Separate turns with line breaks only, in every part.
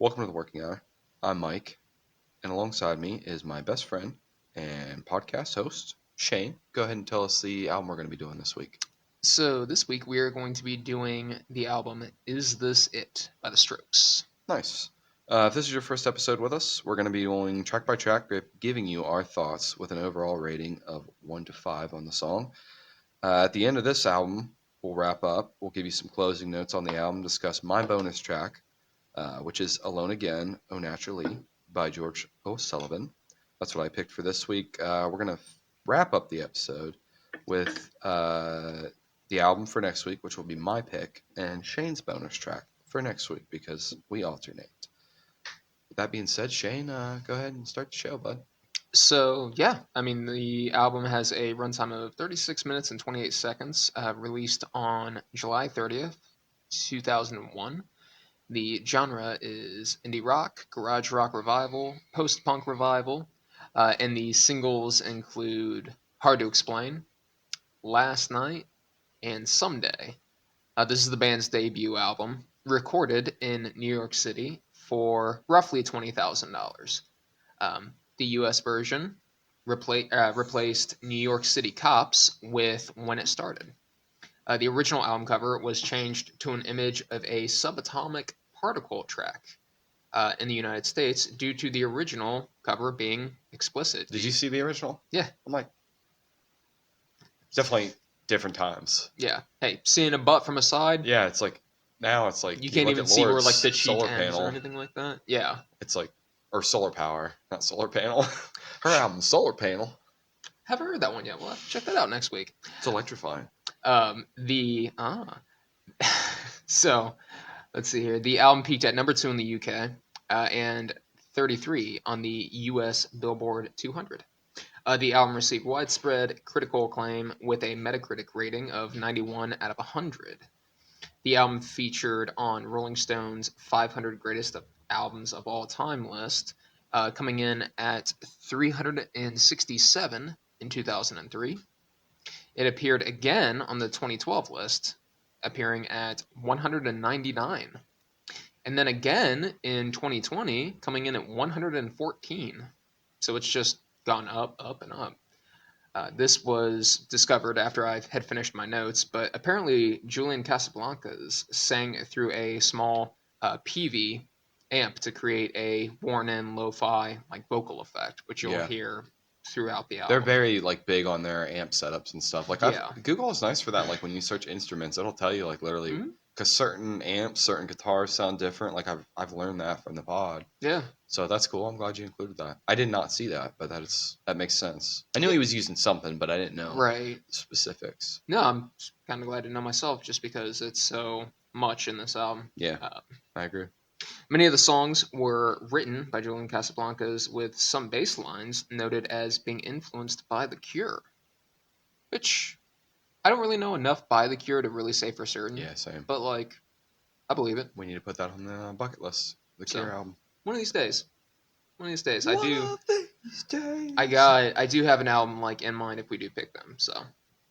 Welcome to the Working Hour. I'm Mike, and alongside me is my best friend and podcast host, Shane. Go ahead and tell us the album we're going to be doing this week.
So this week we are going to be doing the album Is This It by The Strokes.
Nice. If this is your first episode with us, we're going to be going track by track, giving you our thoughts with an overall rating of 1 to 5 on the song. At the end of this album, we'll wrap up. We'll give you some closing notes on the album, discuss my bonus track, which is Alone Again, Oh Naturally by George O'Sullivan. That's what I picked for this week. We're going to wrap up the episode with the album for next week, which will be my pick, and Shane's bonus track for next week because we alternate. With that being said, Shane, go ahead and start the show, bud.
So the album has a runtime of 36 minutes and 28 seconds, released on July 30th, 2001. The genre is indie rock, garage rock revival, post-punk revival, and the singles include Hard to Explain, Last Night, and Someday. This is the band's debut album, recorded in New York City for roughly $20,000. The US version replaced New York City Cops with When It Started. The original album cover was changed to an image of a subatomic particle track in the United States due to the original cover being explicit.
Did you see the original?
Yeah.
I'm like, definitely different times.
Yeah. Hey, seeing a butt from a side,
Yeah, it's like, now it's like,
you can't
look
even
at
see where
Lord's
like the cheek
solar
ends or
panel.
anything like that. Yeah.
It's like, or solar power, not solar panel. Her album, Solar Panel.
Haven't heard that one yet. We'll have to check that out next week.
It's electrifying.
The so let's see here. The album peaked at number 2 in the UK and 33 on the US Billboard 200. The album received widespread critical acclaim with a Metacritic rating of 91 out of 100. The album featured on Rolling Stone's 500 Greatest Albums of All Time list, coming in at 367 in 2003. It appeared again on the 2012 list, appearing at 199. And then again in 2020, coming in at 114. So it's just gone up, up, and up. This was discovered after I had finished my notes, but apparently Julian Casablancas sang through a small PV amp to create a worn-in lo-fi like vocal effect, which you'll
Yeah.
hear throughout the
They're
album.
very like big on their amp setups and stuff. Like
Yeah.
Google is nice for that. Like when you search instruments, it'll tell you like literally
Mhm.
because certain amps, certain guitars sound different. Like I've learned that from the pod.
Yeah.
So that's cool. I'm glad you included that. I did not see that, but that makes sense. I knew he was using something, but I didn't know
Right.
the specifics.
No, I'm kind of glad to know myself just because it's so much in this album.
Yeah, I agree.
Many of the songs were written by Julian Casablancas with some bass lines noted as being influenced by The Cure, which I don't really know enough by The Cure to really say for certain.
Yeah, same.
But like, I believe it.
We need to put that on the bucket list. The
So,
Cure album.
One of these days. One of these days.
One of these days.
I do have an album like in mind if we do pick them. So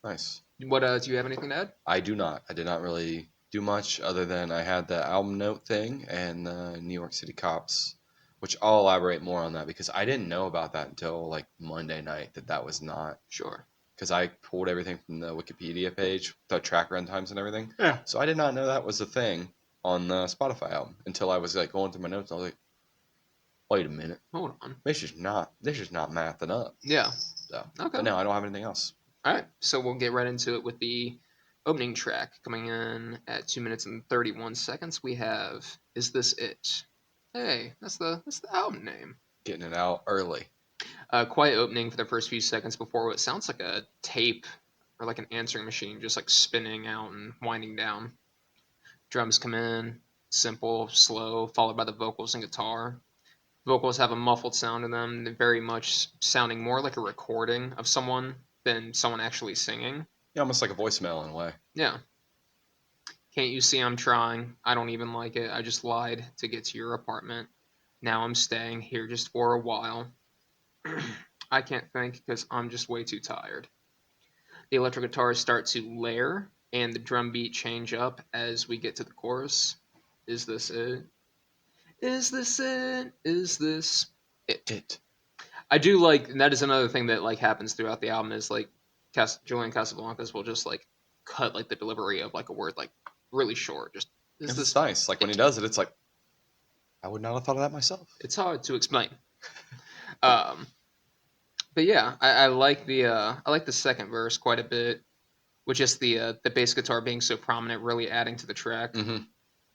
Nice.
what do you have anything to add?
I do not. I did not really do much other than I had the album note thing and the New York City Cops, which I'll elaborate more on that because I didn't know about that until like Monday night that was not.
Sure.
Because I pulled everything from the Wikipedia page, the track runtimes and everything.
Yeah.
So I did not know that was a thing on the Spotify album until I was like going through my notes. I was like, wait a minute,
Hold on.
this is not mathing up.
Yeah.
So,
Okay.
but no, I don't have anything else.
All right, so we'll get right into it with the opening track. Coming in at 2 minutes and 31 seconds, we have "Is This It?" Hey, that's the album name.
Getting it out early.
Quiet opening for the first few seconds before what sounds like a tape or like an answering machine, just like spinning out and winding down. Drums come in, simple, slow, followed by the vocals and guitar. Vocals have a muffled sound in them, they're very much sounding more like a recording of someone than someone actually singing.
Yeah, almost like a voicemail in a way.
Yeah. Can't you see I'm trying? I don't even like it. I just lied to get to your apartment. Now I'm staying here just for a while. I can't think because I'm just way too tired. The electric guitars start to layer and the drum beat change up as we get to the chorus. Is this it? Is this it? Is this it?
It.
I do like, and that is another thing that like happens throughout the album is like Julian Casablancas will just like cut like the delivery of like a word like really short. Just is
It's
this
nice. Like when he
it?
does it, it's like I would not have thought of that myself.
It's hard to explain. Um, but yeah, I like the second verse quite a bit, with just the bass guitar being so prominent, really adding to the track.
Mm-hmm.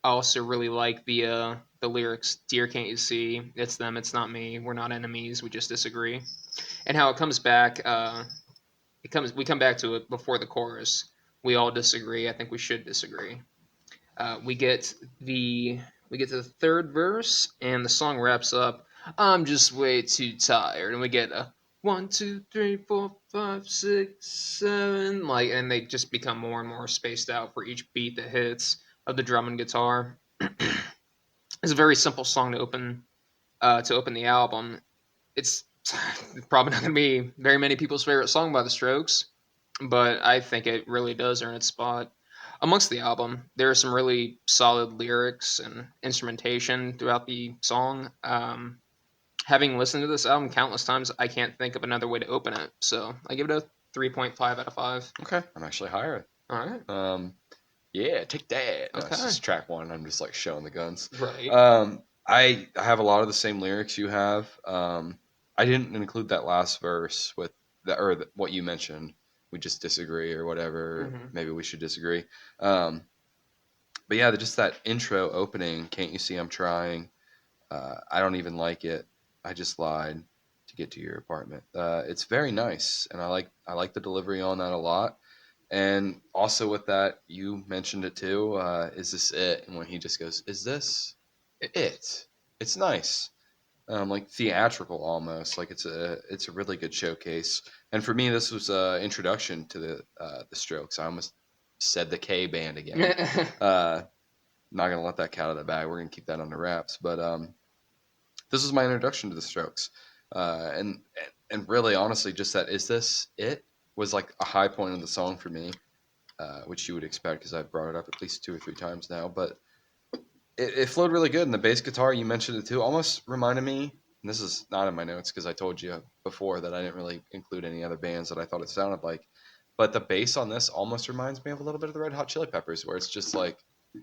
I also really like the lyrics, "Dear, can't you see? It's them, it's not me. We're not enemies. We just disagree." And how it comes back. We come back to it before the chorus. We all disagree. I think we should disagree. We get the we get to the third verse, and the song wraps up. I'm just way too tired, and we get a 1, 2, 3, 4, 5, 6, 7, like, and they just become more and more spaced out for each beat that hits of the drum and guitar. It's a very simple song to open the album. It's probably not going to be very many people's favorite song by The Strokes, but I think it really does earn its spot amongst the album. There are some really solid lyrics and instrumentation throughout the song. Having listened to this album countless times, I can't think of another way to open it. So I give it a 3.5 out of 5.
Okay, I'm actually higher.
All right.
Yeah, take that. No, it's
Okay.
just track one. I'm just like showing the guns.
Right.
I have a lot of the same lyrics you have. I didn't include that last verse with that or what you mentioned. We just disagree or whatever.
Mm-hmm.
Maybe we should disagree. Um, but yeah, just that intro opening. Can't you see I'm trying? I don't even like it. I just lied to get to your apartment. It's very nice, and I like the delivery on that a lot. And also with that, you mentioned it too. Is this it? And when he just goes, "Is this it?" It's nice, like theatrical almost. Like it's a really good showcase. And for me, this was introduction to the Strokes. I almost said the K band again. Uh, Not gonna let that cat out of the bag. We're gonna keep that under wraps. But this was my introduction to the Strokes, and really honestly, just that "Is this it?" was like a high point of the song for me, which you would expect because I've brought it up at least 2 or 3 times now. But it flowed really good, and the bass guitar you mentioned it too almost reminded me. And this is not in my notes because I told you before that I didn't really include any other bands that I thought it sounded like. But the bass on this almost reminds me of a little bit of the Red Hot Chili Peppers, where it's just like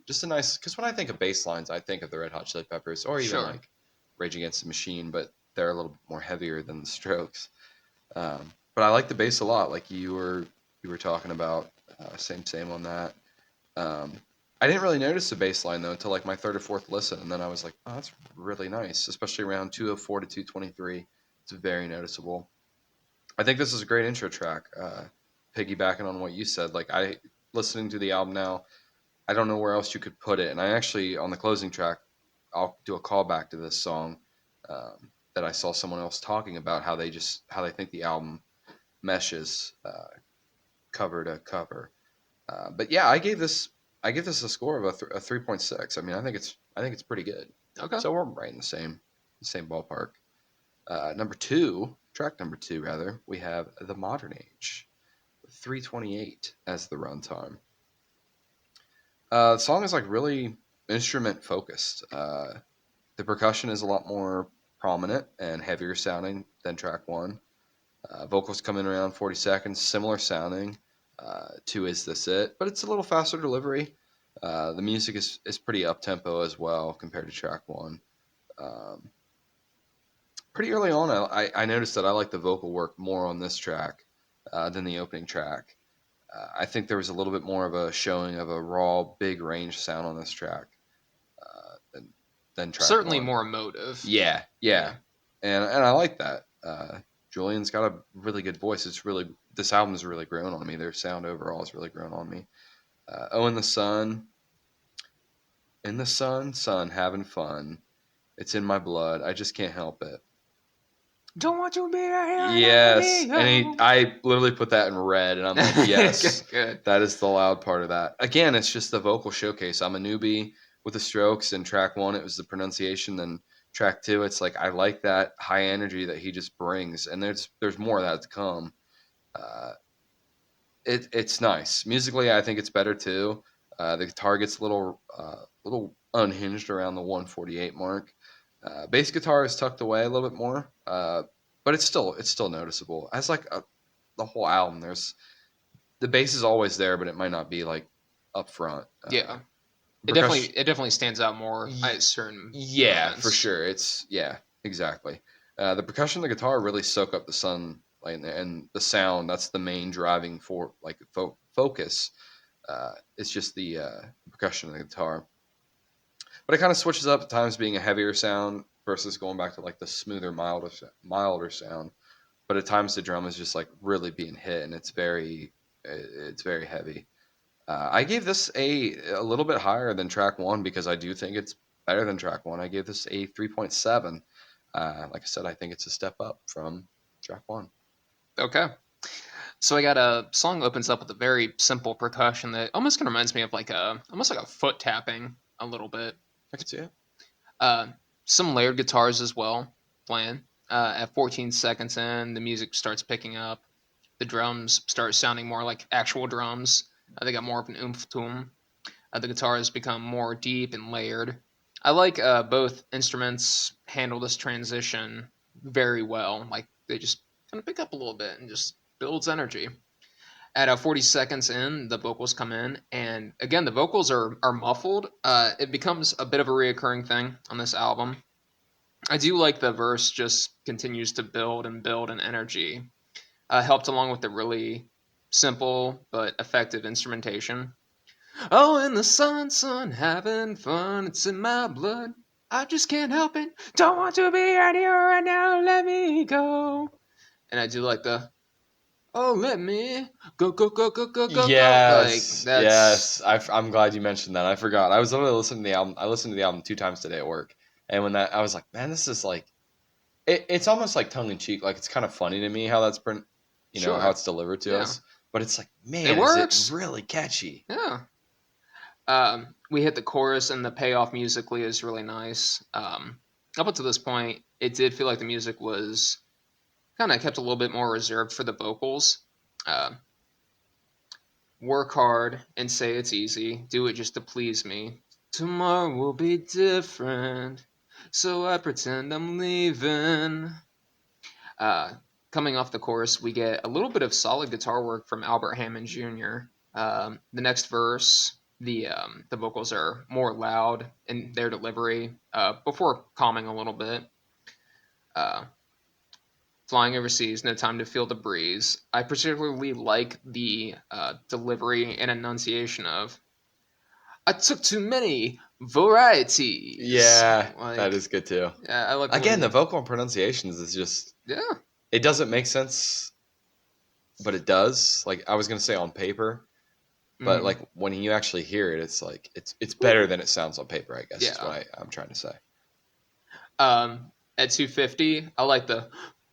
just a nice. Because when I think of bass lines, I think of the Red Hot Chili Peppers, or even
Sure.
like Rage Against the Machine, but they're a little bit more heavier than the Strokes. But I like the bass a lot, like you were talking about. Same on that. Um, I didn't really notice the bass line though until like my third or fourth listen, and then I was like, "Oh, that's really nice," especially around 204 to 223. It's very noticeable. I think this is a great intro track. Piggybacking on what you said, like I listening to the album now, I don't know where else you could put it. And I actually on the closing track, I'll do a callback to this song that I saw someone else talking about how they think the album meshes cover to cover. But yeah, I give this a score of a 3.6. I mean, I think it's pretty good.
Okay.
So we're right in the same ballpark. Track number two rather, we have The Modern Age, 328 as the runtime. The song is like really instrument focused. The percussion is a lot more prominent and heavier sounding than track one. Vocals come in around 40 seconds, similar sounding to Is This It, but it's a little faster delivery. The music is pretty up tempo as well compared to track one. Um, Pretty early on, I noticed that I like the vocal work more on this track than the opening track. I think there was a little bit more of a showing of a raw, big range sound on this track than track
Certainly
one.
more emotive.
Yeah,
Yeah.
yeah, and I like that. Julian's got a really good voice. This album has really grown on me. Their sound overall has really grown on me. Oh, in the sun, having fun. It's in my blood. I just can't help it.
Don't want to be right
Yes,
here.
and I literally put that in red, and I'm like, yes,
Good.
that is the loud part of that. Again, it's just the vocal showcase. I'm a newbie with the Strokes. In track one, it was the pronunciation. Then track two, it's like I like that high energy that he just brings, and there's more of that to come. Uh, it's nice musically. I think it's better too. The guitar gets a little unhinged around the 148 mark. Bass guitar is tucked away a little bit more, but it's still noticeable. As like the whole album, there's the bass is always there, but it might not be like up front.
Yeah,
Percussion,
it definitely stands out more
Ye-
at certain
yeah, for
moments.
sure. It's yeah, exactly. The percussion, the guitar really soak up the sun, like, and the sound. That's the main driving for like focus. It's just the percussion of the guitar, but it kind of switches up at times, being a heavier sound versus going back to like the smoother, milder sound. But at times the drum is just like really being hit, and it's very heavy. I gave this a little bit higher than track one because I do think it's better than track one. I gave this a 3.7. Like I said, I think it's a step up from track one.
Okay. So I got a song opens up with a very simple percussion that almost kind of reminds me of like almost like a foot tapping a little bit.
I can see it.
Uh, some layered guitars as well playing. At 14 seconds in, the music starts picking up. The drums start sounding more like actual drums. They got more of an oomph to them. The guitars become more deep and layered. I like both instruments handle this transition very well. Like they just kind of pick up a little bit and just builds energy. At 40 seconds in, the vocals come in, and again, the vocals are muffled. It becomes a bit of a reoccurring thing on this album. I do like the verse just continues to build and build in energy, helped along with the really simple but effective instrumentation. Oh, in the sun, having fun, it's in my blood. I just can't help it. Don't want to be out here right now, let me go. And I do like the oh, let me go, go, go, go, go, go, go. Like
Yes,
that's
yes. I'm glad you mentioned that. I forgot. I was literally listening to the album. I listened to the album 2 times today at work, and when that, I was like, man, this is like, it's almost like tongue in cheek. Like it's kind of funny to me how how
sure.
it's delivered to
Yeah,
us. But it's like,
it
man, is it
works.
really catchy?
Yeah. We hit the chorus, and the payoff musically is really nice. Up until this point, it did feel like the music was kind of kept a little bit more reserved for the vocals. Uh, Work hard and say it's easy. Do it just to please me. Tomorrow will be different, so I pretend I'm leaving. Uh, Coming off the chorus, we get a little bit of solid guitar work from Albert Hammond Jr. The next verse, the vocals are more loud in their delivery before calming a little bit. Uh, Flying overseas, no time to feel the breeze. I particularly like the delivery and enunciation of "I took too many varieties."
Yeah, that
Like,
is good too.
yeah, I like the
Again, the
way.
vocal pronunciations is just
Yeah.
it doesn't make sense, but it does. Like I was gonna say on paper, but
Mm,
like when you actually hear it, it's like it's better than it sounds on paper. I guess is
yeah.
what I'm trying to say.
At 250, I like the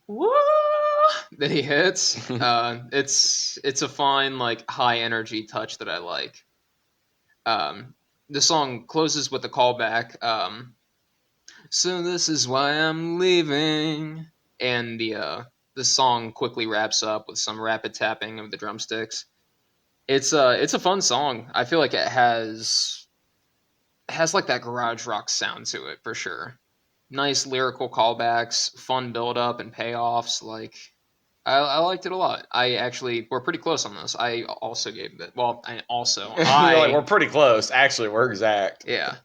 woo that he hits. It's a fine like high energy touch that I like. Um, the song closes with a callback. So this is why I'm leaving, and the song quickly wraps up with some rapid tapping of the drumsticks. It's a fun song. I feel like it has like that garage rock sound to it for sure. Nice lyrical callbacks, fun build up and payoffs. Like I liked it a lot. I actually we're pretty close on this. I also gave it. Well, I also
You're like we're
I
pretty close. Actually, we're exact.
yeah.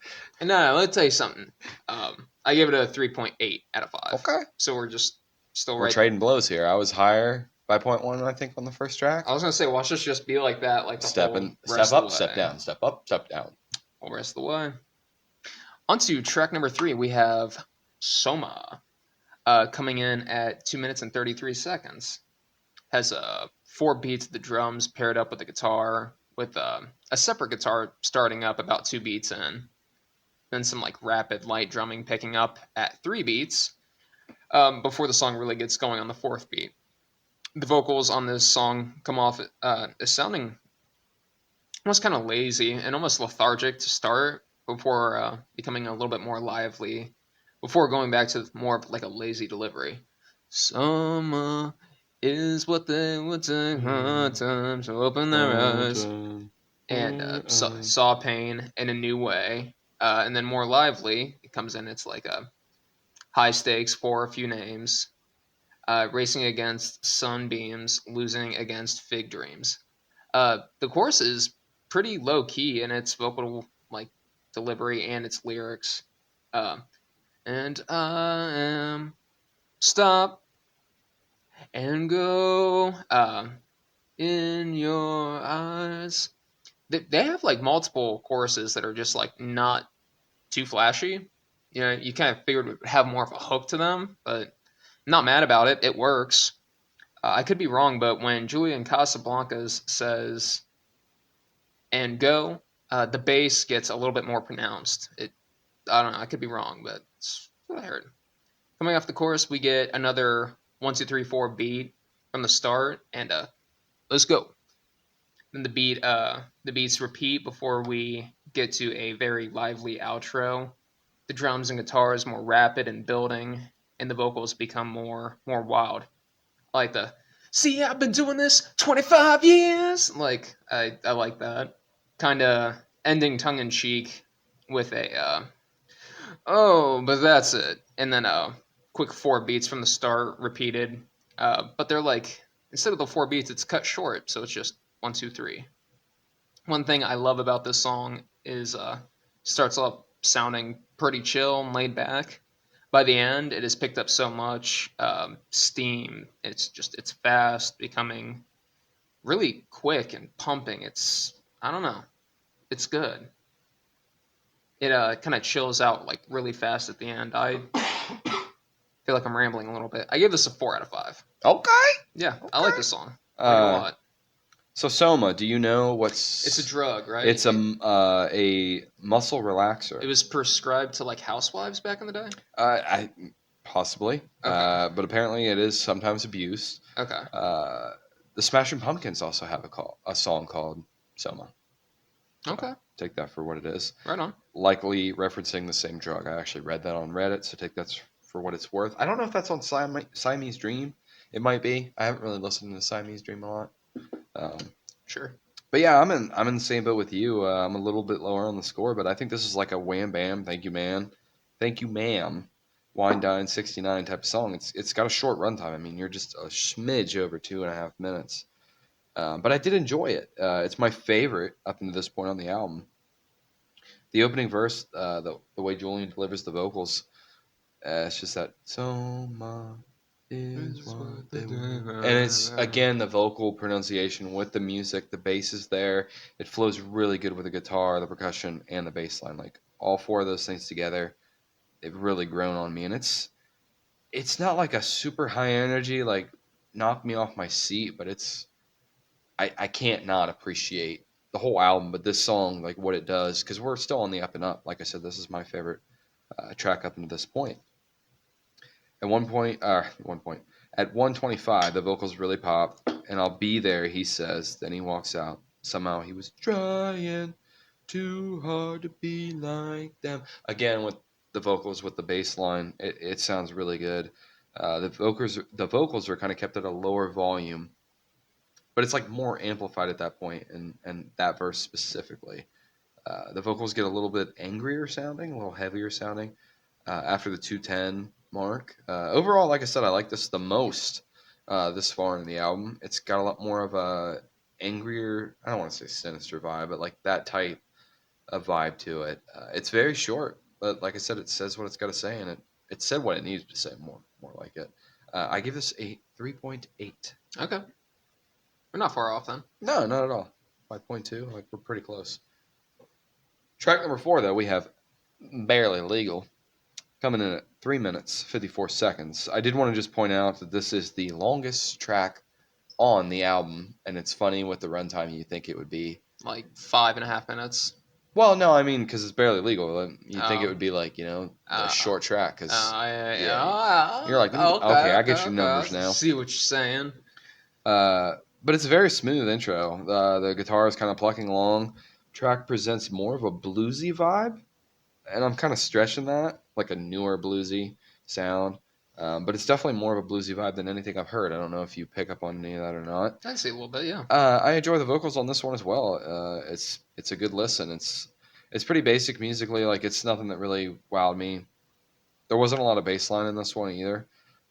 And no, let me tell you something. I gave it a 3.8 out of 5.
Okay,
So we're just still
we're
right.
trading blows here. I was higher by point one, I think, on the first track.
I was gonna say, watch us just be like that, like the whole
Step
rest of the
up, step
way.
down, step up, step down.
Whole rest of the way. On to track number 3, we have Soma, coming in at 2 minutes and 33 seconds. Has 4 beats of the drums paired up with the guitar, with a separate guitar starting up about 2 beats in. Then some like rapid light drumming picking up at 3 beats before the song really gets going on the 4th beat. The vocals on this song come off as sounding almost kind of lazy and almost lethargic to start before becoming a little bit more lively before going back to more of like a lazy delivery. Summer is what they would take hard times to open their eyes and saw pain in a new way. And then more lively, it comes in. It's like a high stakes for a few names, racing against sunbeams, losing against fig dreams. The chorus is pretty low key in its vocal like delivery and its lyrics. Uh, and I am stop and go in your eyes. They have like multiple choruses that are just like not too flashy. You know, you kind of figured it would have more of a hook to them, but I'm not mad about it. It works. I could be wrong, but when Julian Casablancas says "and go," the bass gets a little bit more pronounced. I don't know. I could be wrong, but it's what I heard. Coming off the chorus, we get another 1 2 3 4 beat from the start, and let's go. Then the beats repeat before we get to a very lively outro. The drums and guitars more rapid and building, and the vocals become more wild. I like the see. I've been doing this 25 years. Like I like that kind of ending tongue in cheek with a oh, but that's it. And then quick 4 beats from the start repeated. But they're like instead of the 4 beats, it's cut short, so it's just 1 2 3. One thing I love about this song is starts off sounding pretty chill and laid back. By the end, it has picked up so much steam. It's fast, becoming really quick and pumping. It's I don't know. It's good. It kind of chills out like really fast at the end. I feel like I'm rambling a little bit. I give this a 4 out of 5.
Okay.
Yeah, I like this song. I like it a
Uh,
lot.
so Soma, do you know what's?
It's a drug, right?
It's a muscle relaxer.
It was prescribed to like housewives back in the day.
I possibly,
Okay.
but apparently it is sometimes abused.
Okay.
The Smashing Pumpkins also have a song called Soma.
Okay.
Take that for what it is.
Right on.
Likely referencing the same drug. I actually read that on Reddit, so take that for what it's worth. I don't know if that's on Siamese Dream. It might be. I haven't really listened to Siamese Dream a lot. Um,
Sure.
but yeah, I'm in the same boat with you. I'm a little bit lower on the score, but I think this is like a wham bam, thank you man, thank you ma'am, wine dine 69 type of song. It's got a short runtime. I mean, you're just a smidge over 2.5 minutes. But I did enjoy it. It's my favorite up until this point on the album. The opening verse, the way Julian delivers the vocals, it's just that so much is what they were. And it's again the vocal pronunciation with the music. The bass is there. It flows really good with the guitar, the percussion, and the bass line. Like all four of those things together, they've really grown on me. And it's not like a super high energy, like knock me off my seat, but I can't not appreciate the whole album, but this song, like what it does, because we're still on the up and up. Like I said, this is my favorite track up until this point. At one point, at 125, the vocals really pop, and I'll be there, he says. Then he walks out. Somehow he was trying too hard to be like them. Again, with the vocals, with the bass line, it sounds really good. The vocals are kind of kept at a lower volume, but it's like more amplified at that point, and that verse specifically. The vocals get a little bit angrier sounding, a little heavier sounding after the 210 mark. Overall, like I said, I like this the most this far in the album. It's got a lot more of a angrier, I don't want to say sinister vibe, but like that type of vibe to it. It's very short, but like I said, it says what it's got to say, and it said what it needs to say, more like it. I give this a 3.8.
Okay. We're not far off then.
No, not at all. 5.2, like we're pretty close. Track number 4, though, we have Barely Legal, coming in at 3 minutes, 54 seconds. I did want to just point out that this is the longest track on the album, and it's funny with the runtime you think it would be.
Like 5.5 minutes.
Well, no, I mean, because it's Barely Legal. You'd think it
Oh.
would be like, a short track, because
Yeah.
You're like, okay, I get your numbers now.
See what you're saying.
But it's a very smooth intro. The guitar is kind of plucking along. Track presents more of a bluesy vibe, and I'm kind of stretching that, like a newer bluesy sound. But it's definitely more of a bluesy vibe than anything I've heard. I don't know if you pick up on any of that or not.
I see a little bit, yeah.
I enjoy the vocals on this one as well. It's a good listen. It's pretty basic musically. Like it's nothing that really wowed me. There wasn't a lot of bass line in this one either.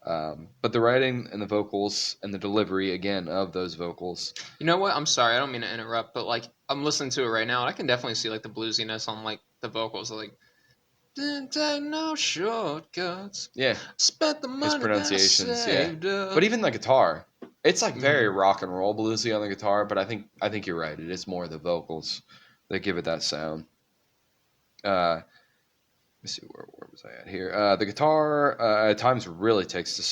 But the writing and the vocals and the delivery again of those vocals.
You know what? I'm sorry, I don't mean to interrupt, but like I'm listening to it right now, and I can definitely see like the bluesiness on like the vocals. Like, didn't take no shortcuts.
Yeah,
Spent the
his
money that I
pronunciations. Yeah,
saved up.
but even the guitar, it's like very
Mhm.
rock and roll bluesy on the guitar. But I think you're right. It is more the vocals that give it that sound. Let me see where was I at here. The guitar at times really takes the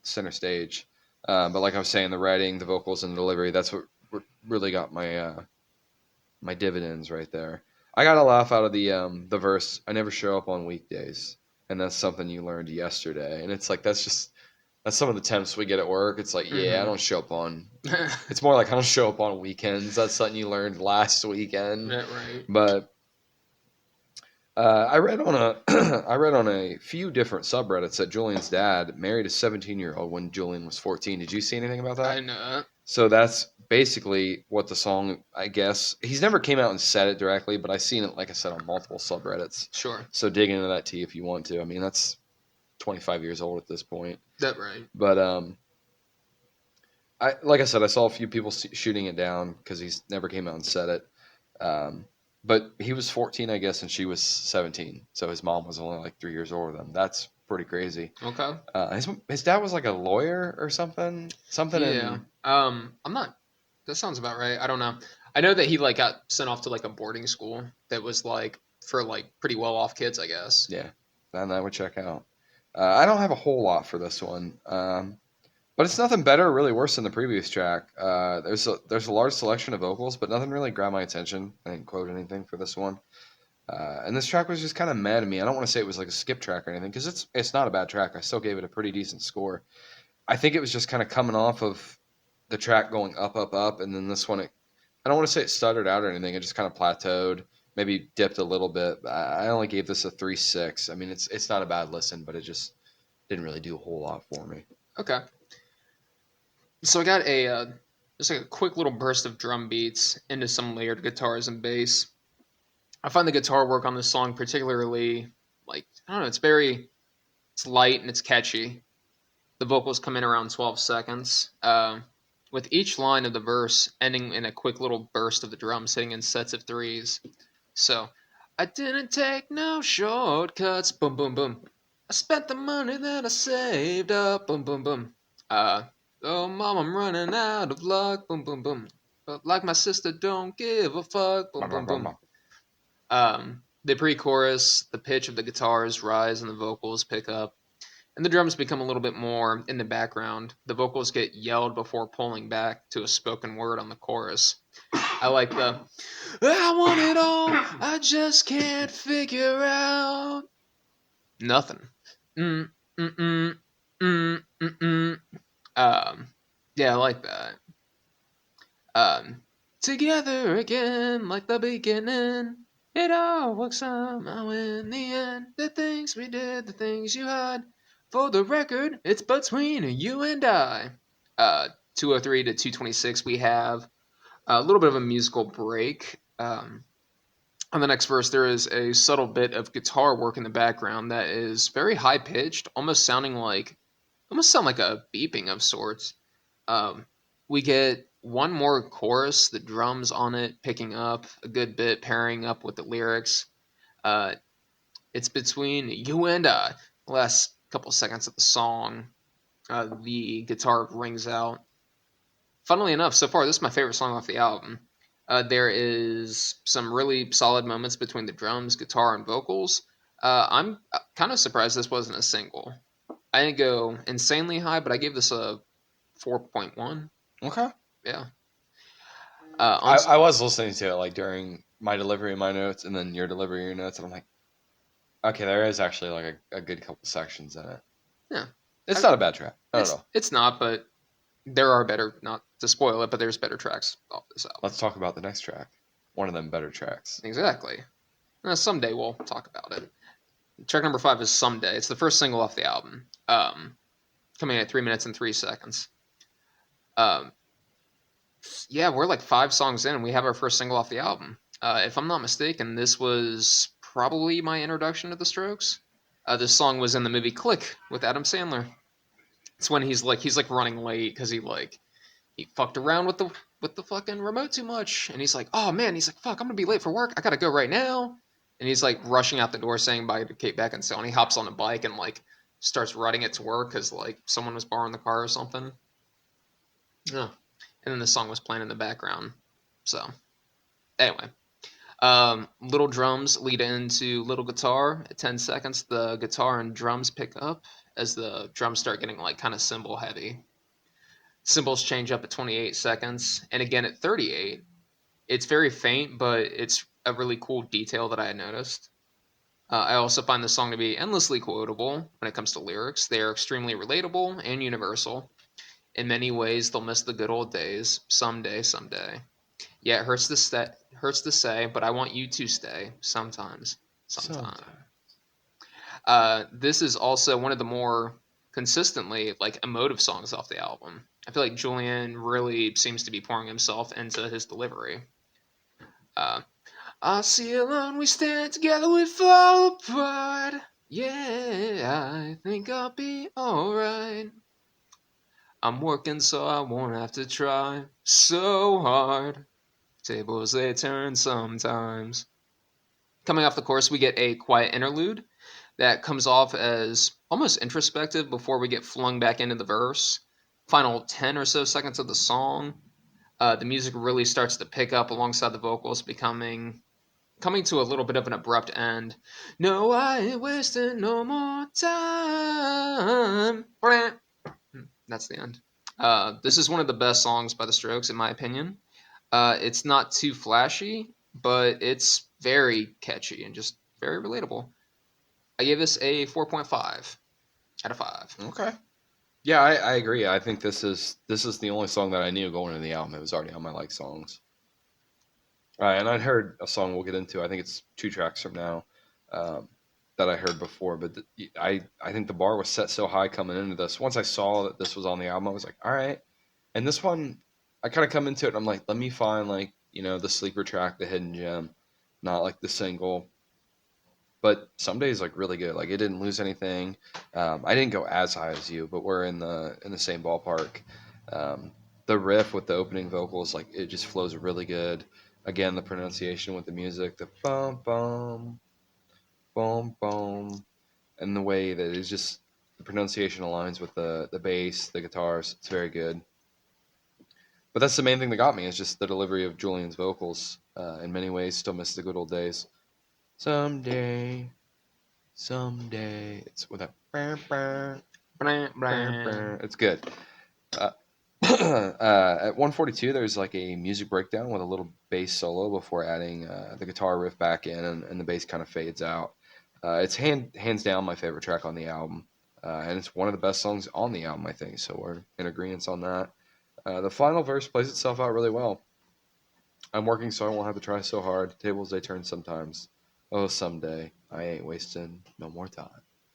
center stage. But like I was saying, the writing, the vocals, and the delivery, that's what really got my dividends right there. I got a laugh out of the verse. I never show up on weekdays, and that's something you learned yesterday. And it's like that's some of the temps we get at work. It's like, yeah, I
Mhm.
don't show up on. It's more like I don't show up on weekends. That's something you learned last weekend.
That right.
But I read on a I read on a few different subreddits that Julian's dad married a 17-year-old when Julian was 14. Did you see anything about
I
that?
know.
So that's basically what the song, I guess. He's never came out and said it directly, but I've seen it, like I said, on multiple subreddits.
Sure.
So dig into that tea if you want to. I mean, that's 25 years old at this point.
That right.
But like I said, I saw a few people shooting it down because he's never came out and said it. Um, but he was 14, I guess, and she was 17. So his mom was only like 3 years older than him. That's pretty crazy.
Okay.
His dad was like a lawyer or something. Something
Yeah.
in.
I'm not. That sounds about right. I don't know. I know that he like got sent off to like a boarding school that was like for like pretty well off kids, I guess.
Yeah, then that would check out. I don't have a whole lot for this one, but it's nothing better or really worse than the previous track. There's a large selection of vocals, but nothing really grabbed my attention. I didn't quote anything for this one. And this track was just kind of mad to me. I don't want to say it was like a skip track or anything because it's not a bad track. I still gave it a pretty decent score. I think it was just kind of coming off of the track going up, up, up, and then this one. I don't want to say it stuttered out or anything. It just kind of plateaued, maybe dipped a little bit. I only gave this a 3.6. I mean, it's not a bad listen, but it just didn't really do a whole lot for me.
Okay. So I got a just like a quick little burst of drum beats into some layered guitars and bass. I find the guitar work on this song particularly like I don't know. It's light and it's catchy. The vocals come in around 12 seconds. With each line of the verse ending in a quick little burst of the drums hitting in sets of threes. So, I didn't take no shortcuts. Boom, boom, boom. I spent the money that I saved up. Boom, boom, boom. Uh, oh, mom, I'm running out of luck. Boom, boom, boom. But like my sister, don't give a fuck. Boom, boom, boom. The pre-chorus, the pitch of the guitars rise and the vocals pick up, and the drums become a little bit more in the background. The vocals get yelled before pulling back to a spoken word on the chorus. I like the I want it all, I just can't figure out nothing. Mm, mm, mm, mm, mm, mm. Yeah, I like that. Um, Together again, like the beginning. It all works somehow in the end. The things we did, the things you had. For the record, it's between you and I. 203 to 226, we have a little bit of a musical break. On the next verse, there is a subtle bit of guitar work in the background that is very high pitched, almost sound like a beeping of sorts. Um, we get one more chorus, the drums on it picking up a good bit, pairing up with the lyrics. Uh, it's between you and I. The last couple seconds of the song, the guitar rings out. Funnily enough, so far this is my favorite song off the album. There is some really solid moments between the drums, guitar, and vocals. I'm kind of surprised this wasn't a single. I didn't go insanely high, but I gave this a 4.1.
Okay.
Yeah.
I was listening to it like during my delivery of my notes and then your delivery of your notes, and I'm like, okay, there is actually like a good couple sections in it.
Yeah.
It's not a bad track. Not at all.
It's not, but there are better, not to spoil it, but there's better tracks off this album.
Let's talk about the next track. One of them better tracks.
Exactly. Someday we'll talk about it. Track number 5 is Someday. It's the first single off the album, coming at 3 minutes and 3 seconds. Yeah, we're like 5 songs in and we have our first single off the album. If I'm not mistaken, this was probably my introduction to the Strokes. This song was in the movie Click with Adam Sandler. It's when he's like running late because he fucked around with the fucking remote too much, and he's like, oh man, he's like, fuck, I'm gonna be late for work. I gotta go right now. And he's like rushing out the door saying bye to Kate Beckinsale, and he hops on a bike and like starts riding it to work because like someone was borrowing the car or something. Yeah. And then the song was playing in the background. So anyway, little drums lead into little guitar. At 10 seconds, the guitar and drums pick up as the drums start getting like kind of cymbal heavy. Cymbals change up at 28 seconds, and again at 38. It's very faint, but it's a really cool detail that I had noticed. I also find the song to be endlessly quotable when it comes to lyrics. They are extremely relatable and universal. In many ways, they'll miss the good old days. Someday, someday. Yeah, it hurts to say, but I want you to stay. Sometimes, sometime.
Sometime.
This is also one of the more consistently like emotive songs off the album. I feel like Julian really seems to be pouring himself into his delivery. Uh, I see alone we stand together, we fall apart. Yeah, I think I'll be alright. I'm working so I won't have to try so hard. Tables they turn sometimes. Coming off the chorus, we get a quiet interlude that comes off as almost introspective before we get flung back into the verse. Final 10 or so seconds of the song, the music really starts to pick up alongside the vocals, coming to a little bit of an abrupt end. No, I ain't wasting no more time. That's the end. This is one of the best songs by the Strokes, in my opinion. It's not too flashy, but it's very catchy and just very relatable. I gave this a 4.5 out of 5.
Okay. Yeah, I agree. I think this is the only song that I knew going into the album. It was already on my like songs. And I'd heard a song we'll get into. I think it's 2 tracks from now um, that I heard before. But I think the bar was set so high coming into this. Once I saw that this was on the album, I was like, all right. And this one, I kind of come into it and I'm like, let me find like the sleeper track, the hidden gem, not like the single. But some days like really good. Like it didn't lose anything. I didn't go as high as you, but we're in the same ballpark. Um, the riff with the opening vocals, like it just flows really good. Again, the pronunciation with the music, the bum bum bum bum, and the way that it's just the pronunciation aligns with the bass, the guitars. It's very good. But that's the main thing that got me is just the delivery of Julian's vocals. In many ways, still miss the good old days. Someday, someday. It's with that.
Blah, blah.
It's good. Uh, at 142, there's like a music breakdown with a little bass solo before adding the guitar riff back in, and the bass kind of fades out. It's hands down my favorite track on the album, and it's one of the best songs on the album, I think. So we're in agreement on that. The final verse plays itself out really well. I'm working so I won't have to try so hard. Tables they turn sometimes. Oh, someday I ain't wasting no more time.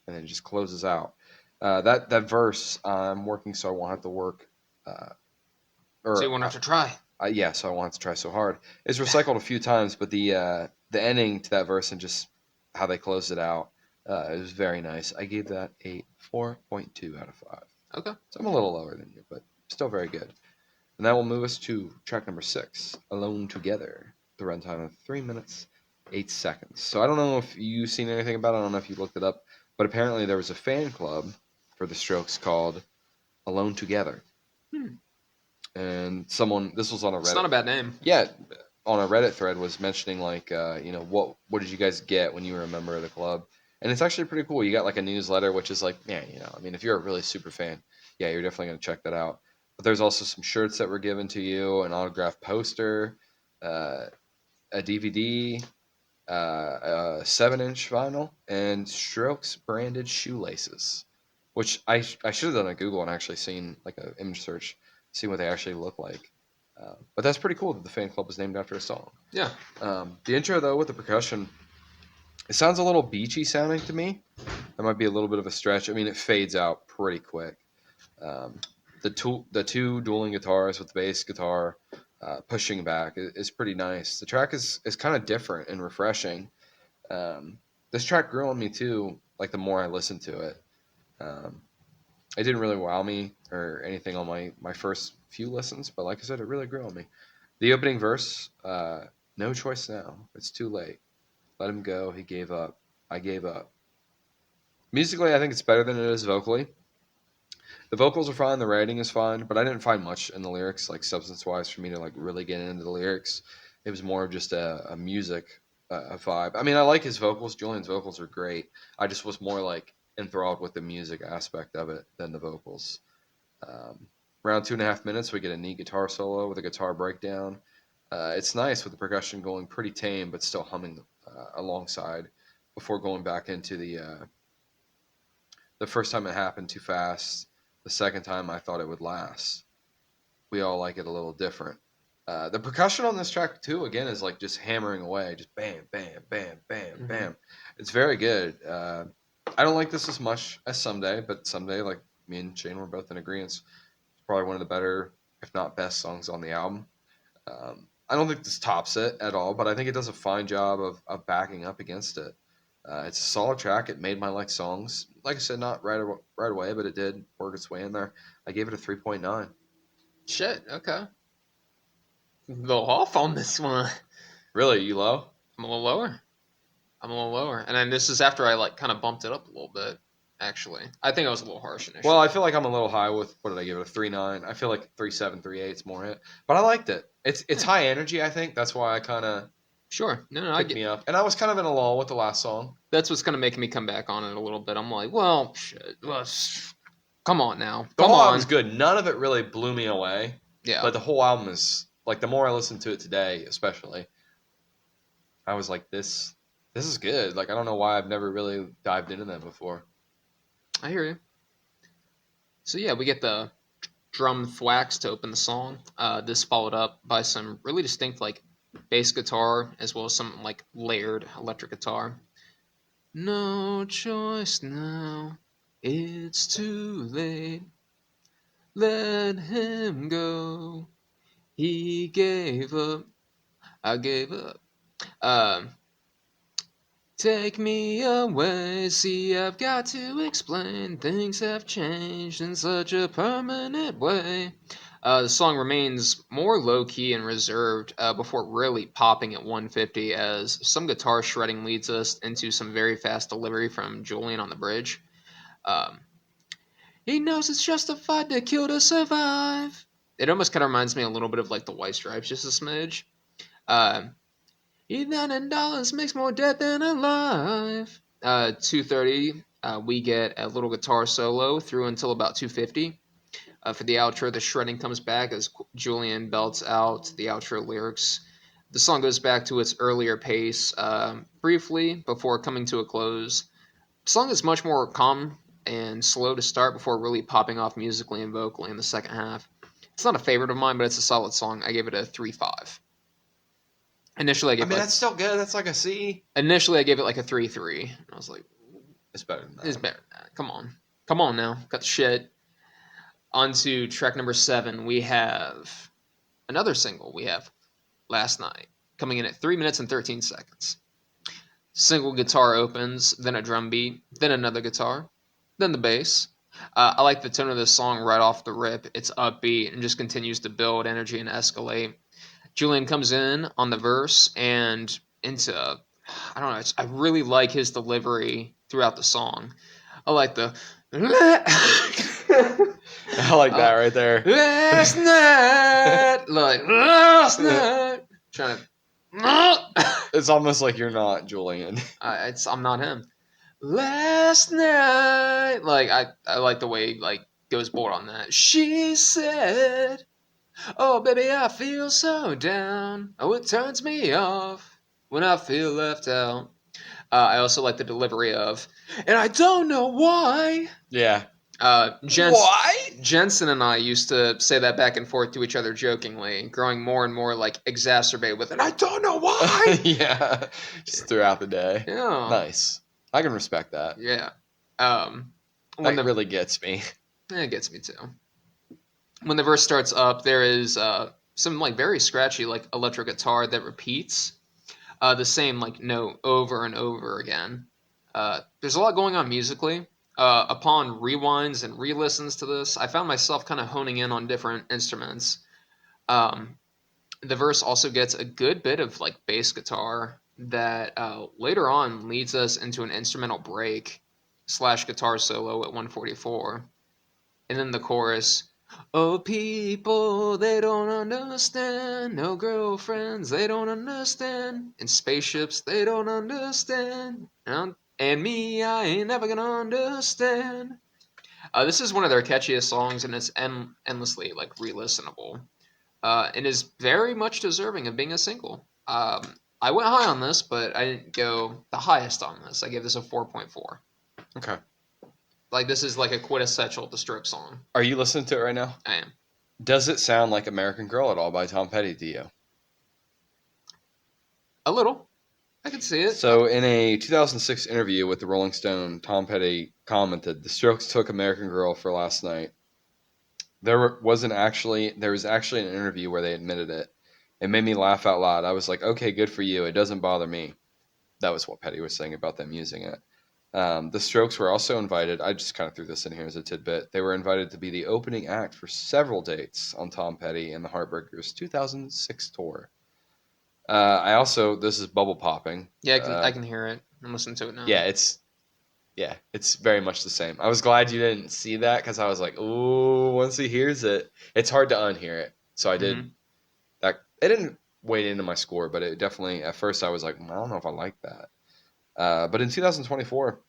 And then it just closes out. That verse, I'm working so I won't have to work. Uh,
So you
or
won't have to try.
Yeah, so I won't have to try so hard. It's recycled a few times, but the ending to that verse and just how they closed it out, it was very nice. I gave that a 4.2 out of 5.
Okay.
So I'm a little lower than you, but still very good. And that will move us to track number 6, Alone Together. The runtime of 3 minutes, 8 seconds. So I don't know if you've seen anything about it. I don't know if you looked it up. But apparently there was a fan club for the Strokes called Alone Together.
Hmm.
And this was on a Reddit.
It's not a bad name.
Yeah, on a Reddit thread was mentioning like, what did you guys get when you were a member of the club? And it's actually pretty cool. You got like a newsletter, which is like, yeah, I mean, if you're a really super fan, yeah, you're definitely going to check that out. But there's also some shirts that were given to you, an autographed poster, uh, a DVD, a 7-inch vinyl, and Strokes branded shoelaces, which I should have done a Google and actually seen like an image search, see what they actually look like. But that's pretty cool that the fan club was named after a song.
Yeah.
The intro though with the percussion, it sounds a little beachy sounding to me. That might be a little bit of a stretch. I mean, it fades out pretty quick. The two dueling guitars with the bass guitar pushing back is pretty nice. The track is kind of different and refreshing. This track grew on me too. Like the more I listened to it, um, it didn't really wow me or anything on my first few listens, but like I said, it really grew on me. The opening verse, no choice now. It's too late. Let him go. He gave up. I gave up. Musically, I think it's better than it is vocally. The vocals are fine, the writing is fine, but I didn't find much in the lyrics, like substance wise, for me to like really get into the lyrics. It was more of just a music a vibe. I mean, I like his vocals. Julian's vocals are great. I just was more like enthralled with the music aspect of it than the vocals. Um, Around 2.5 minutes, we get a neat guitar solo with a guitar breakdown. It's nice with the percussion going pretty tame, but still humming alongside before going back into the first time it happened too fast. The second time I thought it would last. We all like it a little different. The percussion on this track too, again, is like just hammering away, just bam, bam, bam, bam,
Hmm.
bam. It's very good. I don't like this as much as Someday, but Someday, like me and Shane were both in agreement. It's probably one of the better, if not best, songs on the album. I don't think this tops it at all, but I think it does a fine job of backing up against it. It's a solid track. It made my like songs. Like I said, not right away, but it did work its way in there. I gave it a 3.9.
Shit. Okay. A little off on this one.
Really, you low?
I'm a little lower. I'm a little lower, and then this is after I like kind of bumped it up a little bit. Actually, I think I was a little harsh
Well,
initially.
I feel like I'm a little high with what did I give it? A 3.9. I feel like 3.7, 3.8 is more it, but I liked it. It's
Yeah,
high energy. I think that's why I kind of
sure. No, I
picked
get.
me up, and I was kind of in a lull with the last song.
That's what's kind of making me come back on it a little bit. I'm like, well, shit. Well, come on now.
The
Come
whole album's
on.
good. None of it really blew me away,
Yeah.
but the whole album is like the more I listen to it today, especially, I was like, this is good. Like I don't know why I've never really dived into them before.
I hear you. So yeah, we get the drum thwacks to open the song. This followed up by some really distinct like bass guitar as well as some like layered electric guitar. No choice now. It's too late. Let him go. He gave up. I gave up. Um, Take me away. See, I've got to explain. Things have changed in such a permanent way. The song remains more low key and reserved before really popping at 150 as some guitar shredding leads us into some very fast delivery from Julian on the bridge. Um, he knows it's justified to kill to survive. It almost kind of reminds me a little bit of like the White Stripes, just a smidge. Uh, $89 makes more dead than alive. 230, we get a little guitar solo through until about 250. For the outro, the shredding comes back as Julian belts out the outro lyrics. The song goes back to its earlier pace briefly before coming to a close. The song is much more calm and slow to start before really popping off musically and vocally in the second half. It's not a favorite of mine, but it's a solid song. I gave it a 3.5. Initially, I
I
gave
mean,
like
that's still good. That's like a C.
initially I gave it like a 3.3. And I was like,
It's better than
it's
that.
better than that. Come on now, got the shit. On to track number 7. We have another single. We have Last Night coming in at 3 minutes and 13 seconds. Single guitar opens, then a drum beat, then another guitar, then the bass. I like the tone of this song right off the rip. It's upbeat and just continues to build energy and escalate. Julian comes in on the verse and into I don't know. I really like his delivery throughout the song. I like the
I like that
uh,
right there.
last night, like last night, trying to.
It's almost like you're not Julian.
I'm not him. Last night, like I like the way he, like goes bored on that. She said, "Oh baby, I feel so down. Oh, it turns me off when I feel left out." I also like the delivery of, and I don't know why.
Yeah.
Jens,
Why?
Jensen and I used to say that back and forth to each other jokingly, growing more and more like exacerbated with, and I don't know why.
Yeah. Just throughout the day.
Yeah,
Nice. I can respect that.
yeah. Um, when
That
the
really gets me.
it gets me too. When the verse starts up, there is some like very scratchy like electric guitar that repeats the same like note over and over again. There's a lot going on musically. Upon rewinds and re-listens to this, I found myself kind of honing in on different instruments. Um, the verse also gets a good bit of like bass guitar that later on leads us into an instrumental break slash guitar solo at 144, and then the chorus. Oh, people, they don't understand. No girlfriends, they don't understand. And spaceships, they don't understand. And me, I ain't never gonna understand. This is one of their catchiest songs, and it's endlessly like re-listenable, and is very much deserving of being a single. I went high on this, but I didn't go the highest on this. I gave this a 4.4.
Okay.
Like this is like a quintessential The Strokes song.
Are you listening to it right now?
I am.
Does it sound like American Girl at all by Tom Petty to you?
A little. I can see it.
So, in a 2006 interview with the Rolling Stone, Tom Petty commented, "The Strokes took American Girl for last night. There was actually an interview where they admitted it. It made me laugh out loud. I was like, okay, good for you. It doesn't bother me." That was what Petty was saying about them using it. The Strokes were also invited. I just kind of threw this in here as a tidbit. They were invited to be the opening act for several dates on Tom Petty and the Heartbreakers' 2006 tour. This is bubble popping.
Yeah, I can hear it. I'm listening to it now.
It's very much the same. I was glad you didn't see that because I was like, ooh, once he hears it, it's hard to unhear it. So I did that. It didn't weigh into my score, but it definitely, at first I was like, I don't know if I like that. But in 2024,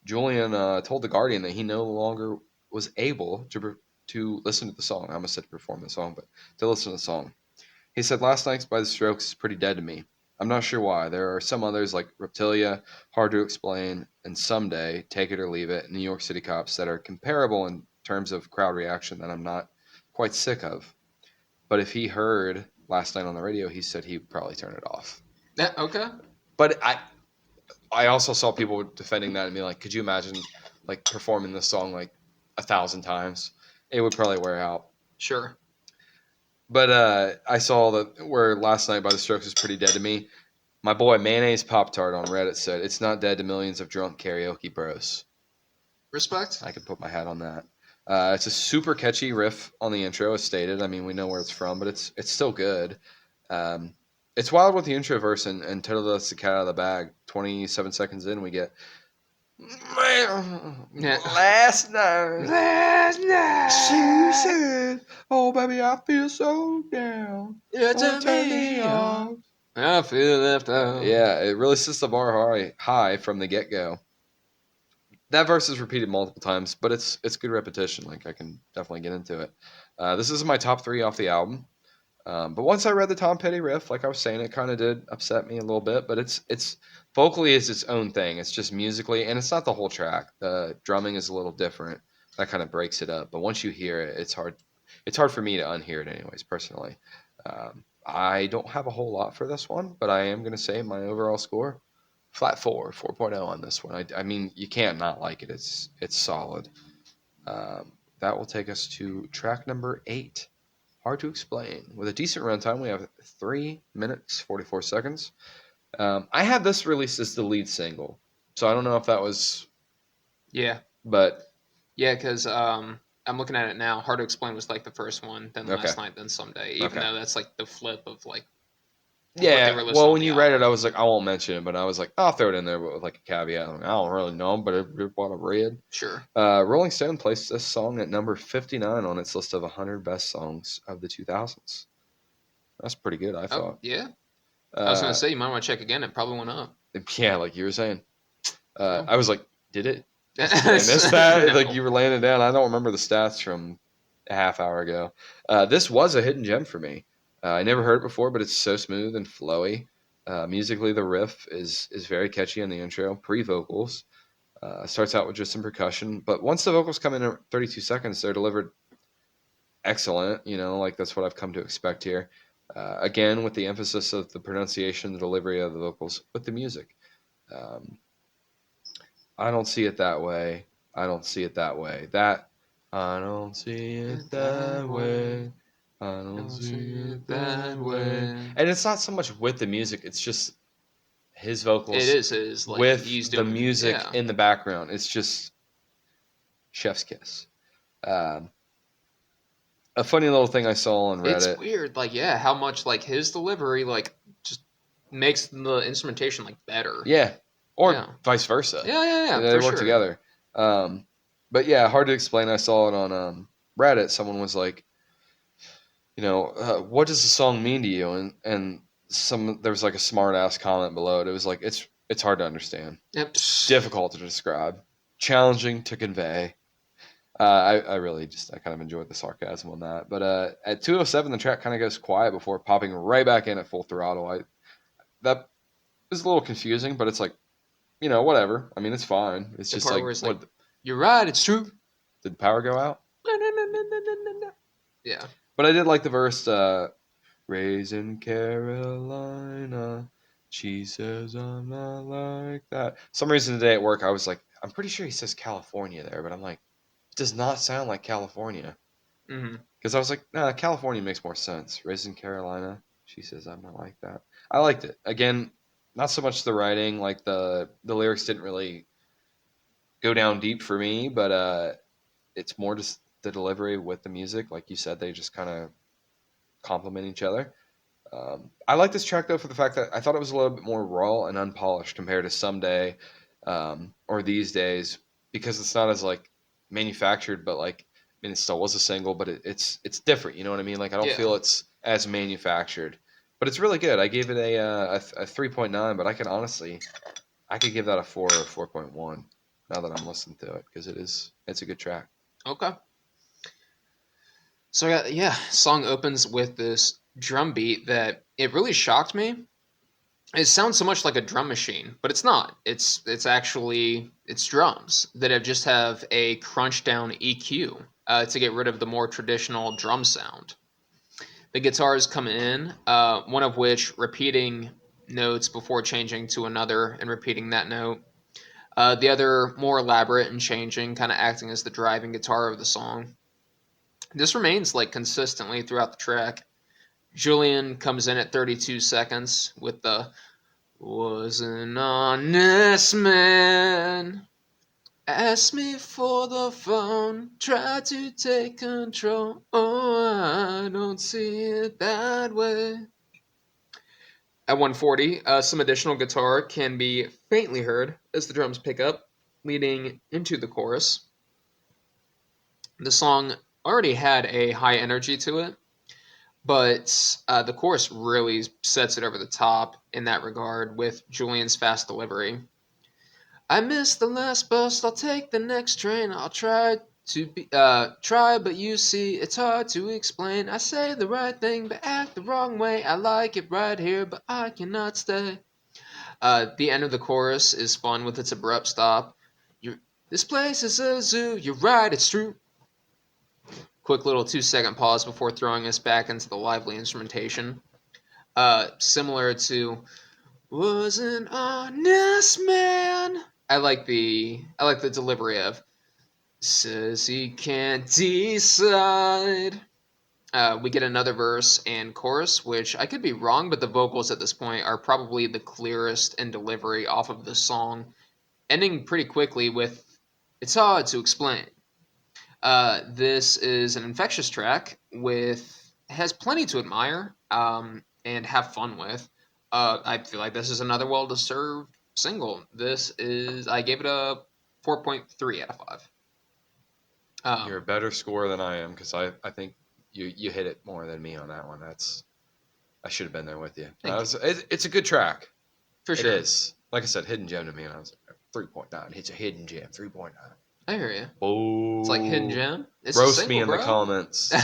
Julian told The Guardian that he no longer was able to listen to the song. I almost said to perform the song, but to listen to the song. He said, "Last Night's by the Strokes is pretty dead to me. I'm not sure why. There are some others like Reptilia, Hard to Explain, and Someday, Take It or Leave It, New York City Cops that are comparable in terms of crowd reaction that I'm not quite sick of. But if he heard Last Night on the radio, he said he'd probably turn it off."
Yeah, okay.
But I also saw people defending that and being like, could you imagine like performing this song like 1,000 times? It would probably wear out.
Sure.
But I saw that where Last Night by the Strokes is pretty dead to me. My boy Mayonnaise Pop Tart on Reddit said it's not dead to millions of drunk karaoke bros.
Respect.
I could put my hat on that. It's a super catchy riff on the intro, as stated. I mean, we know where it's from, but it's still good. Um, it's wild with the intro verse and Totally lets the cat out of the bag. 27 seconds in, we get
Yeah.
last night.
Last night.
She said, "Oh baby, I feel so down.
You
Don't turn me off."
I feel left out.
Yeah, it really sets the bar high from the get go. That verse is repeated multiple times, but it's good repetition. Like I can definitely get into it. This is my top 3 off the album. But once I read the Tom Petty riff, like I was saying, it kind of did upset me a little bit. But it's vocally is its own thing. It's just musically, and it's not the whole track. The drumming is a little different. That kind of breaks it up. But once you hear it, it's hard. It's hard for me to unhear it, anyways. Personally, I don't have a whole lot for this one, but I am going to say my overall score, flat 4.0 on this one. I mean, you can't not like it. It's solid. That will take us to track number 8. Hard to Explain. With a decent runtime, we have 3 minutes, 44 seconds. I had this released as the lead single, so I don't know if that was.
Yeah.
But.
Yeah, because I'm looking at it now. Hard to Explain was like the first one, then Last Night, then Someday. Even though that's like the flip of like.
Yeah, well, when you read it, I was like, I won't mention it, but I was like, I'll throw it in there, but with like a caveat. I don't really know, but it what I read.
Sure.
Rolling Stone placed this song at number 59 on its list of 100 best songs of the 2000s. That's pretty good, I thought.
Yeah. I was gonna say you might want to check again. It probably went up.
Yeah, like you were saying. I was like, did it? I missed that. No. Like you were laying it down. I don't remember the stats from a half hour ago. This was a hidden gem for me. I never heard it before, but it's so smooth and flowy. Musically, the riff is very catchy in the intro, pre-vocals. Starts out with just some percussion, but once the vocals come in at 32 seconds, they're delivered excellent. You know, like that's what I've come to expect here. Again, with the emphasis of the pronunciation, the delivery of the vocals with the music. I don't see it that way. I don't see it that way. I don't see it that way. I don't
Don't
see
see
it
it
that
that
way.
way.
And it's not so much with the music, it's just his vocals
It is like
with
he's
the
doing,
music
yeah.
in the background. It's just chef's kiss. Um, a funny little thing I saw on
It's
Reddit.
weird, like yeah, how much like his delivery like just makes the instrumentation like better.
Yeah, or
Yeah.
vice versa.
Yeah,
They
for
work
sure.
together. Um, but yeah, hard to explain. I saw it on Reddit. Someone was like, what does the song mean to you? And there was like a smart ass comment below it. It was like it's hard to understand,
Yep.
difficult to describe, challenging to convey. I really I kind of enjoyed the sarcasm on that. But at 2:07, the track kind of goes quiet before popping right back in at full throttle. That is a little confusing, but it's like, whatever. I mean, it's fine. It's
The
just
part
like,
where it's like,
what,
you're right, it's true.
did the power go out?
Yeah.
But I did like the verse, Raising Carolina. She says I'm not like that. Some reason today at work, I was like, I'm pretty sure he says California there, but I'm like, it does not sound like California.
Hmm.
Because I was like, nah, California makes more sense. Raising Carolina. She says I'm not like that. I liked it. Again, not so much the writing, like the lyrics didn't really go down deep for me, but it's more just the delivery with the music. Like you said, they just kind of complement each other. I like this track though for the fact that I thought it was a little bit more raw and unpolished compared to Someday or These Days, because it's not as like manufactured, but like I mean it still was a single, but it's different. You know what I mean? Like I don't
Yeah.
feel it's as manufactured, but it's really good. I gave it a 3.9, but I could give that a 4 or a 4.1 now that I'm listening to it because it's a good track.
Okay. So yeah, song opens with this drum beat that it really shocked me. It sounds so much like a drum machine, but it's not. It's actually it's drums that have a crunch down EQ to get rid of the more traditional drum sound. The guitars come in, one of which repeating notes before changing to another and repeating that note. The other more elaborate and changing, kind of acting as the driving guitar of the song. This remains like consistently throughout the track. Julian comes in at 32 seconds with the was an honest man. Asked me for the phone, tried to take control. Oh, I don't see it that way. At 140, some additional guitar can be faintly heard as the drums pick up, leading into the chorus. The song already had a high energy to it, but the chorus really sets it over the top in that regard with Julian's fast delivery. I missed the last bus, I'll take the next train. I'll try, but you see, it's hard to explain. I say the right thing, but act the wrong way. I like it right here, but I cannot stay. The end of the chorus is fun with its abrupt stop. This place is a zoo. You're right, it's true. Quick little 2 second pause before throwing us back into the lively instrumentation. Similar to was an honest man. I like the delivery of says he can't decide. We get another verse and chorus, which I could be wrong, but the vocals at this point are probably the clearest in delivery off of the song, ending pretty quickly with "It's hard to explain." This is an infectious track with has plenty to admire and have fun with. I feel like this is another well-deserved single. This is I gave it a 4.3 out of 5.
You're a
Um,
better scorer than I am because I think you hit it more than me on that one. I should have been there with you.
Thank you
It's a good track.
for
It
sure.
is. Like I said, hidden gem to me, and I was like 3.9. It's a hidden gem. 3.9.
I hear you. It's like hidden
Oh,
gem. It's a
roast me
single,
in the
bro.
comments.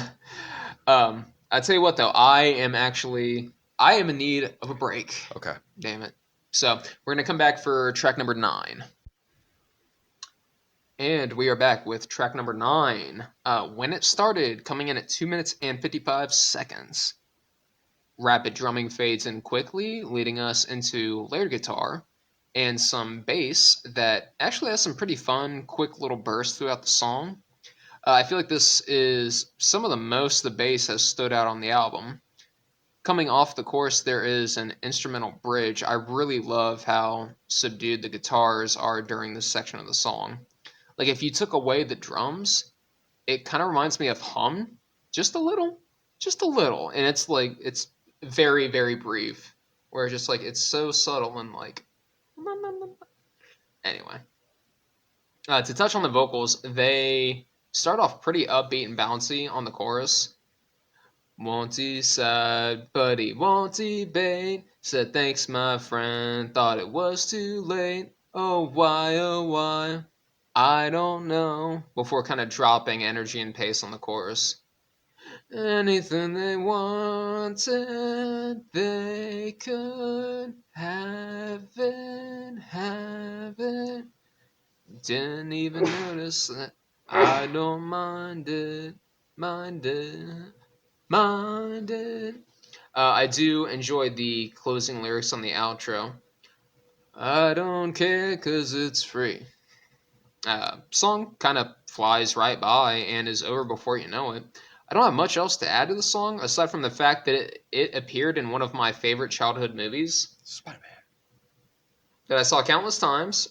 I tell you what though, I am in need of a break.
Okay.
Damn it. So we're gonna come back for track number 9. And we are back with track number 9. When it started, coming in at 2 minutes and 55 seconds. Rapid drumming fades in quickly, leading us into layered guitar and some bass that actually has some pretty fun, quick little bursts throughout the song. I feel like this is some of the most the bass has stood out on the album. Coming off the chorus, there is an instrumental bridge. I really love how subdued the guitars are during this section of the song. Like if you took away the drums, it kind of reminds me of Hum, just a little, just a little, and it's very very brief, where it's just like it's so subtle and like anyway. To touch on the vocals, they start off pretty upbeat and bouncy on the chorus. Won't he side, but he won't debate. Said thanks, my friend. Thought it was too late. Oh why, oh why? I don't know. Before kind of dropping energy and pace on the chorus. Anything they wanted, they could have it, have it. Didn't even notice that I don't mind it, mind it, mind it. I do enjoy the closing lyrics on the outro. I don't care 'cause it's free. Song kind of flies right by and is over before you know it. I don't have much else to add to the song aside from the fact that it appeared in one of my favorite childhood movies
Spider-Man.
that I saw countless times,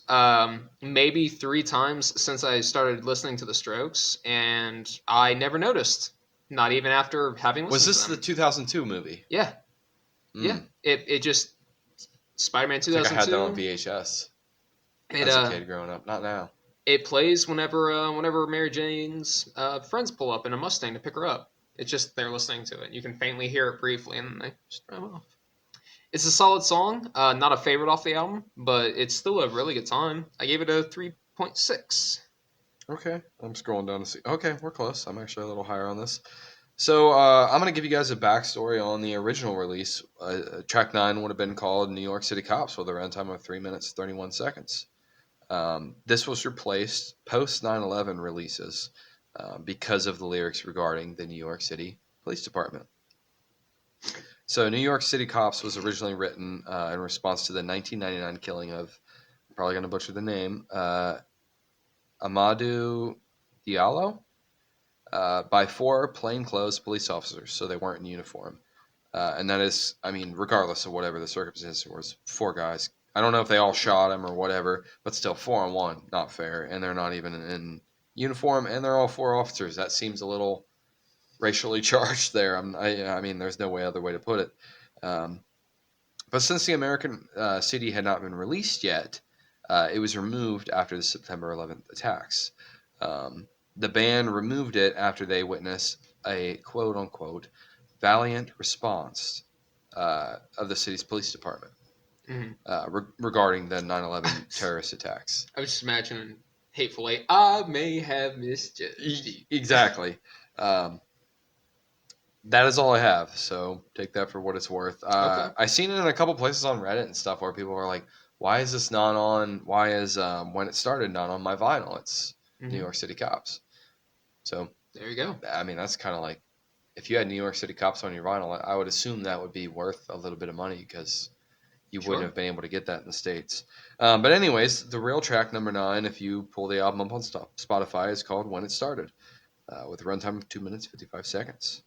maybe 3 times since I started listening to The Strokes, and I never noticed, not even after having
Was
listened
this
to
the
them.
2002 movie?
Yeah, yeah.
Mm.
It just Spider-Man
I think I had that on
2002.
VHS
It
as a kid growing up. Not now.
it plays whenever Mary Jane's friends pull up in a Mustang to pick her up. It's just they're listening to it. You can faintly hear it briefly, and then they just drive off. It's a solid song. Not a favorite off the album, but it's still a really good time. I gave it a 3.6.
Okay, I'm scrolling down to see. Okay, we're close. I'm actually a little higher on this. So I'm going to give you guys a backstory on the original release. Track 9 would have been called New York City Cops with a runtime of 3 minutes 31 seconds. This was replaced post 9/11 releases because of the lyrics regarding the New York City Police Department. So New York City Cops was originally written in response to the 1999 killing of, I'm probably going to butcher the name, Amadou Diallo by 4 plainclothes police officers, so they weren't in uniform. And that is, I mean, regardless of whatever the circumstances was, 4 guys. I don't know if they all shot him or whatever, but still 4 on 1, not fair. And they're not even in uniform, and they're all 4 officers. That seems a little racially charged there. I mean, there's no other way to put it. Um, but since the American CD had not been released yet, it was removed after the September 11th attacks. The band removed it after they witnessed a quote unquote valiant response of the city's police department
Mm-hmm.
regarding the 9/11 terrorist attacks.
I was just imagining hatefully, I may have misjudged you.
Exactly. Um, that is all I have. So take that for what it's worth.
Okay.
I've seen it in a couple places on Reddit and stuff where people are like, "Why is this not on? Why is when it started not on my vinyl? It's New
Mm-hmm.
York City Cops." So
There you go.
I mean, that's kind of like if you had New York City Cops on your vinyl, I would assume that would be worth a little bit of money because you wouldn't
Sure.
have been able to get that in the States. But anyways, the real track number 9, if you pull the album up on Spotify, is called When It Started, with a runtime of 2 minutes 55 seconds.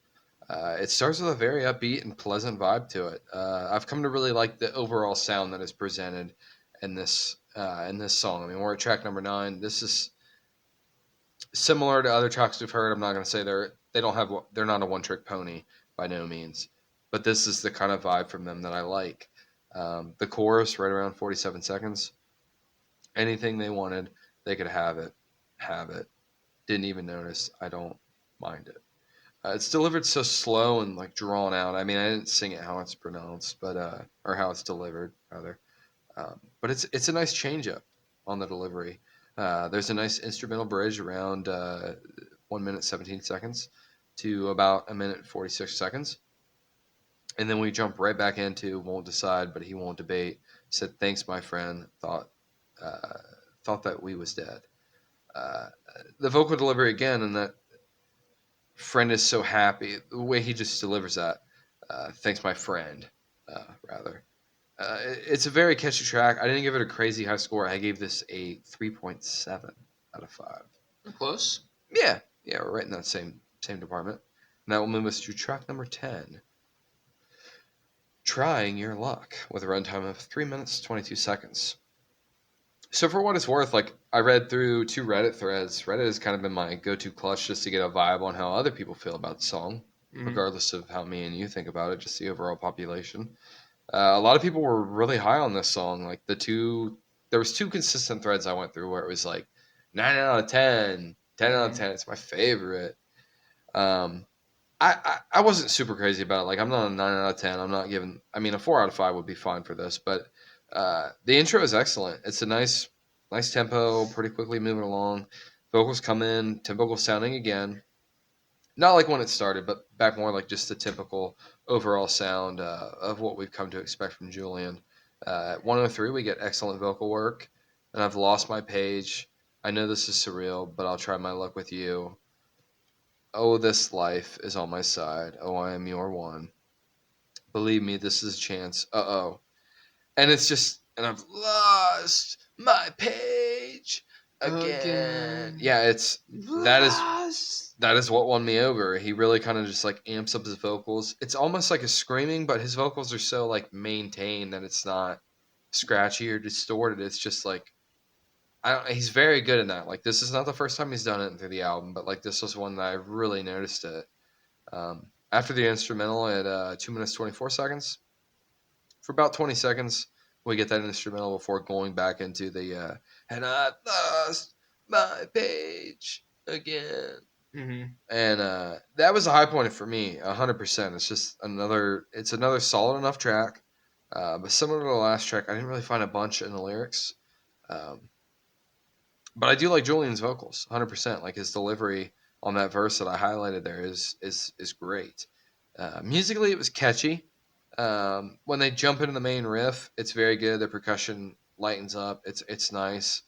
It starts with a very upbeat and pleasant vibe to it. I've come to really like the overall sound that is presented in this song. I mean, we're at track number 9. This is similar to other tracks we've heard. I'm not going to say they're not a one trick pony by no means, but this is the kind of vibe from them that I like. The chorus right around 47 seconds. Anything they wanted, they could have it. Have it. Didn't even notice. I don't mind it. It's delivered so slow and like drawn out. I mean, I didn't sing it how it's pronounced, but or how it's delivered rather. But it's a nice change up on the delivery. There's a nice instrumental bridge around 1 minute 17 seconds to about a minute 46 seconds. And then we jump right back into won't decide, but he won't debate. Said thanks, my friend. Uh, thought that we was dead. Uh, the vocal delivery again, and that friend is so happy. The way he just delivers that. Thanks, my friend. Rather. It's a very catchy track. I didn't give it a crazy high score. I gave this a 3.7 out of 5.
Close.
Yeah, Yeah, we're right in that same department. And that will move us to track number 10. Trying Your Luck, with a runtime of 3 minutes 22 seconds. So for what it's worth, like I read through 2 Reddit threads. Reddit has kind of been my go-to clutch just to get a vibe on how other people feel about the song,
Mm-hmm.
regardless of how me and you think about it, just the overall population. A lot of people were really high on this song. Like there was 2 consistent threads I went through where it was like 9 out of 10, 10 out of 10. It's my favorite. Um, I wasn't super crazy about it. Like I'm not a 9 out of 10. I'm not giving. I mean, a 4 out of 5 would be fine for this, but the intro is excellent. It's a nice tempo, pretty quickly moving along. Vocals come in, typical sounding again. Not like when it started, but back more like just the typical overall sound of what we've come to expect from Julian. At 103, we get excellent vocal work, and I've lost my page. I know this is surreal, but I'll try my luck with you. Oh, this life is on my side. Oh, I am your one. Believe me, this is a chance. Uh-oh. And it's just, and I've lost my page again. Yeah, that is
Lost.
that is what won me over. He really kind of just like amps up his vocals. It's almost like a screaming, but his vocals are so like maintained that it's not scratchy or distorted. It's just like he's very good in that. Like this is not the first time he's done it through the album, but like this was one that I really noticed it. After the instrumental at 2 minutes 24 seconds, for about 20 seconds, we get that instrumental before going back into the and I lost my page again.
Mm-hmm.
And that was a high point for me, 100%. It's another solid enough track, but similar to the last track, I didn't really find a bunch in the lyrics. Um, but I do like Julian's vocals, 100%. Like his delivery on that verse that I highlighted there is great. Musically, it was catchy. When they jump into the main riff, it's very good. The percussion lightens up. It's nice.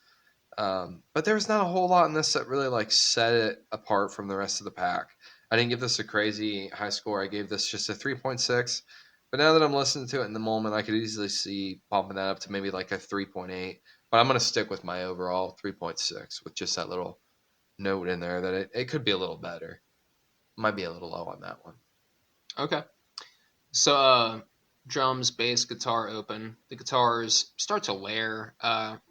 But there was not a whole lot in this that really like set it apart from the rest of the pack. I didn't give this a crazy high score. I gave this just a 3.6. But now that I'm listening to it in the moment, I could easily see bumping that up to maybe like a 3.8. But I'm going to stick with my overall 3.6 with just that little note in there that it could be a little better. Might be a little low on that one.
Okay. So, drums, bass, guitar open. The guitars start to layer,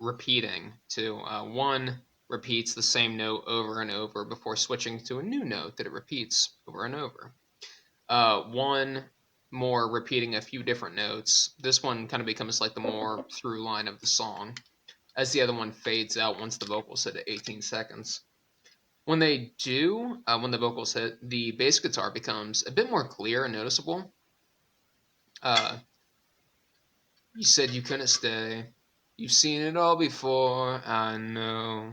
repeating to one repeats the same note over and over before switching to a new note that it repeats over and over. One more repeating a few different notes. This one kind of becomes like the more through line of the song, as the other one fades out once the vocals hit 18 seconds. When they do, when the vocals hit, the bass guitar becomes a bit more clear and noticeable. Uh, you said you couldn't stay. You've seen it all before, I know.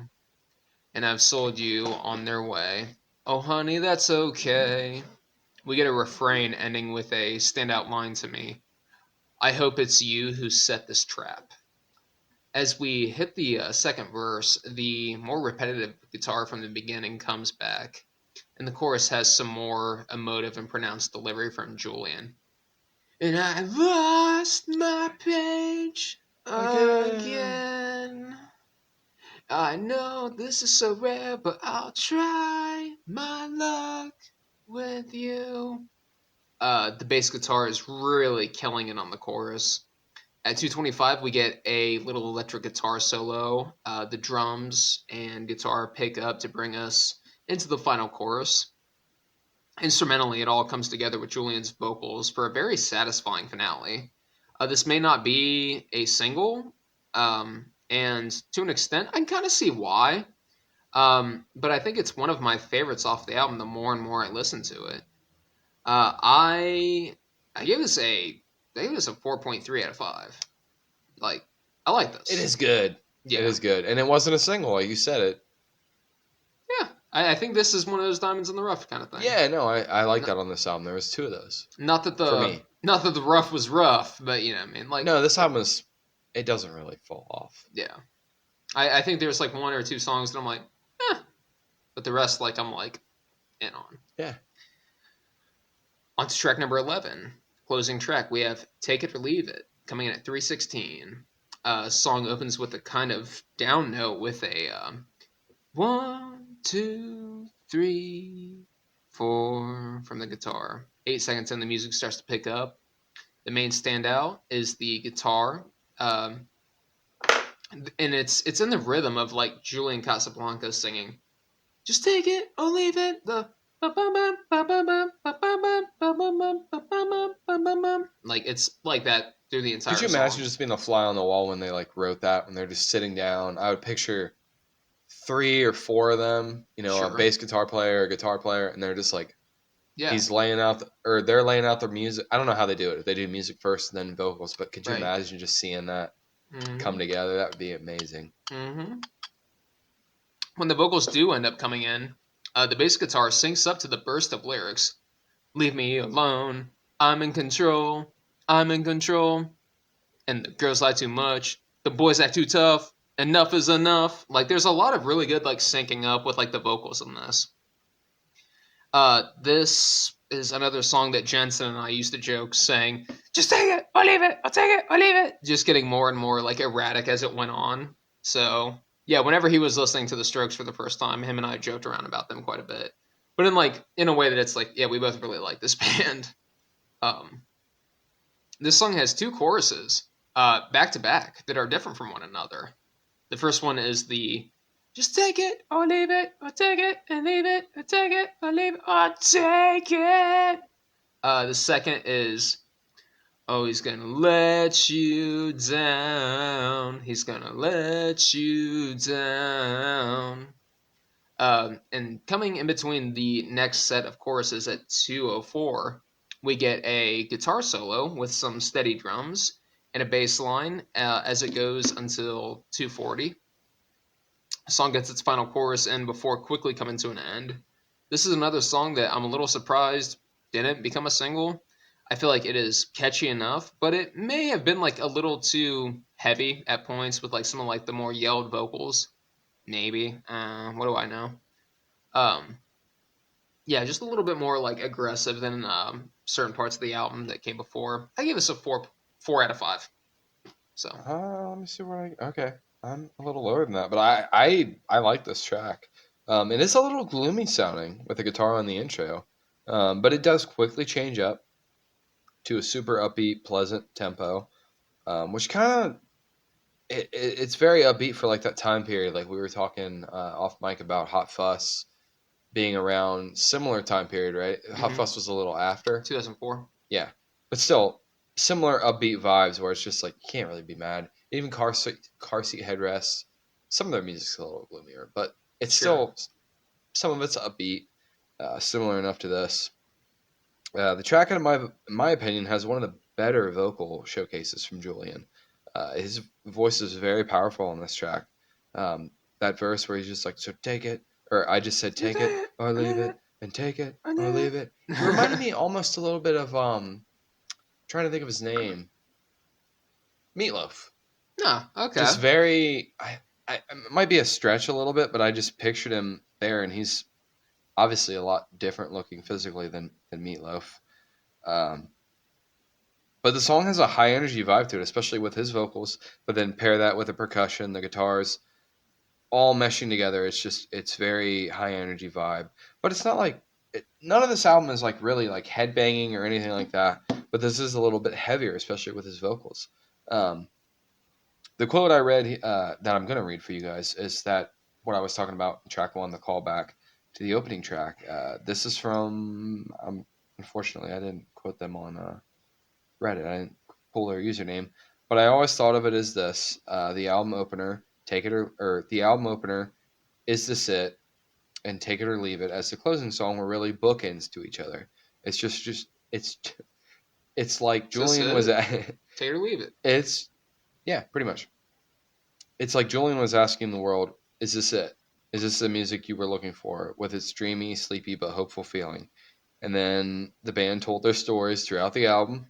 And I've sold you on their way. Oh, honey, that's okay. We get a refrain ending with a standout line to me. I hope it's you who set this trap. As we hit the second verse, the more repetitive guitar from the beginning comes back, and the chorus has some more emotive and pronounced delivery from Julian. And I lost my page again. I know this is so rare, but I'll try my luck with you. The bass guitar is really killing it on the chorus. At 225, we get a little electric guitar solo. The drums and guitar pick up to bring us into the final chorus. Instrumentally, it all comes together with Julian's vocals for a very satisfying finale. This may not be a single, and to an extent, I can kind of see why. But I think it's one of my favorites off the album. The more and more I listen to it, uh, I I gave this a 4.3 out of 5. Like, I like this.
It is good.
Yeah.
It is good. And it wasn't a single, like you said it.
Yeah, I think this is one of those diamonds in the rough kind of thing.
Yeah, no, I like that on this album. There was 2 of those.
Not that
for me.
Not that the rough was rough, but you know what I mean. Like,
No, this album it doesn't really fall off.
yeah. I think there's like 1 or 2 songs that I'm like, but the rest like I'm like in on.
Yeah.
On to track number 11, closing track. We have "Take It or Leave It" coming in at 3:16. Song opens with a kind of down note with a 1, 2, 3, 4 from the guitar. 8 seconds in, the music starts to pick up. The main standout is the guitar, um, and it's in the rhythm of like Julian Casablanca singing. Just take it or leave it. The like it's like that through the
Could
entire
you imagine
song.
just being a fly on the wall when they like wrote that when they're just sitting down? I would picture 3 or 4 of them, a
Sure.
bass guitar player, a guitar player, and they're just like
Yeah.
he's laying out or they're laying out their music. I don't know how they do it. If they do music first and then vocals, but could you
Right.
imagine just seeing that come
Mm-hmm.
together? That would be amazing.
Mm-hmm. When the vocals do end up coming in, the bass guitar syncs up to the burst of lyrics. Leave me alone. I'm in control. I'm in control. And the girls lie too much. The boys act too tough. Enough is enough. Like there's a lot of really good like syncing up with like the vocals in this. This is another song that Jensen and I used to joke saying, just take it or leave it, I'll take it or leave it. Just getting more and more like erratic as it went on. So yeah, whenever he was listening to the Strokes for the first time, him and I joked around about them quite a bit. But in a way that it's like, yeah, we both really like this band. Um, this song has 2 choruses, back to back, that are different from one another. The first one is the just take it or leave it, or take it and leave it, or take it or leave it, or take it. The second is, oh, he's gonna let you down. He's gonna let you down. And coming in between the next set of choruses at 2:04, we get a guitar solo with some steady drums and a bass line as it goes until 2:40. The song gets its final chorus in before quickly coming to an end. This is another song that I'm a little surprised didn't become a single. I feel like it is catchy enough, but it may have been like a little too heavy at points with like some of like the more yelled vocals. Maybe. What do I know? Um, yeah, just a little bit more like aggressive than certain parts of the album that came before. I give this a 4 out of 5. So
Let me see where I. Okay, I'm a little lower than that, but I like this track. It is a little gloomy sounding with the guitar on the intro, but it does quickly change up to a super upbeat, pleasant tempo, which kind of it's very upbeat for like that time period. Like we were talking off mic about Hot Fuss being around similar time period, right? Hot
mm-hmm.
Fuss was a little after,
2004.
yeah, but still similar upbeat vibes where it's just like you can't really be mad. Even car seat headrests. Some of their music's a little gloomier, but it's
Sure.
still some of it's upbeat, similar enough to this. The track, in my opinion, has one of the better vocal showcases from Julian. His voice is very powerful on this track. Um, that verse where he's just like, "So take it," or I just said, "Take it or leave it," and "Take it or leave it." He reminded me almost a little bit of trying to think of his name, Meatloaf.
No, okay.
Just very. It might be a stretch a little bit, but I just pictured him there, and he's obviously a lot different looking physically than Meatloaf. Um, But the song has a high energy vibe to it, especially with his vocals. But then pair that with the percussion, the guitars, all meshing together. It's very high energy vibe. But it's not like none of this album is like really like headbanging or anything like that. But this is a little bit heavier, especially with his vocals. Um, the quote I read that I'm gonna read for you guys is that what I was talking about, track one, the callback to the opening track. This is from. Unfortunately, I didn't quote them on Reddit. I didn't pull their username, but I always thought of it as this: the album opener, take it or the album opener, is this it, and take it or leave it. As the closing song were really bookends to each other. It's just it's like
Is this
Julian was
it?
at.
Take it or leave it.
It's yeah, pretty much. It's like Julian was asking the world, "Is this it? Is this the music you were looking for, with its dreamy, sleepy but hopeful feeling?" And then the band told their stories throughout the album.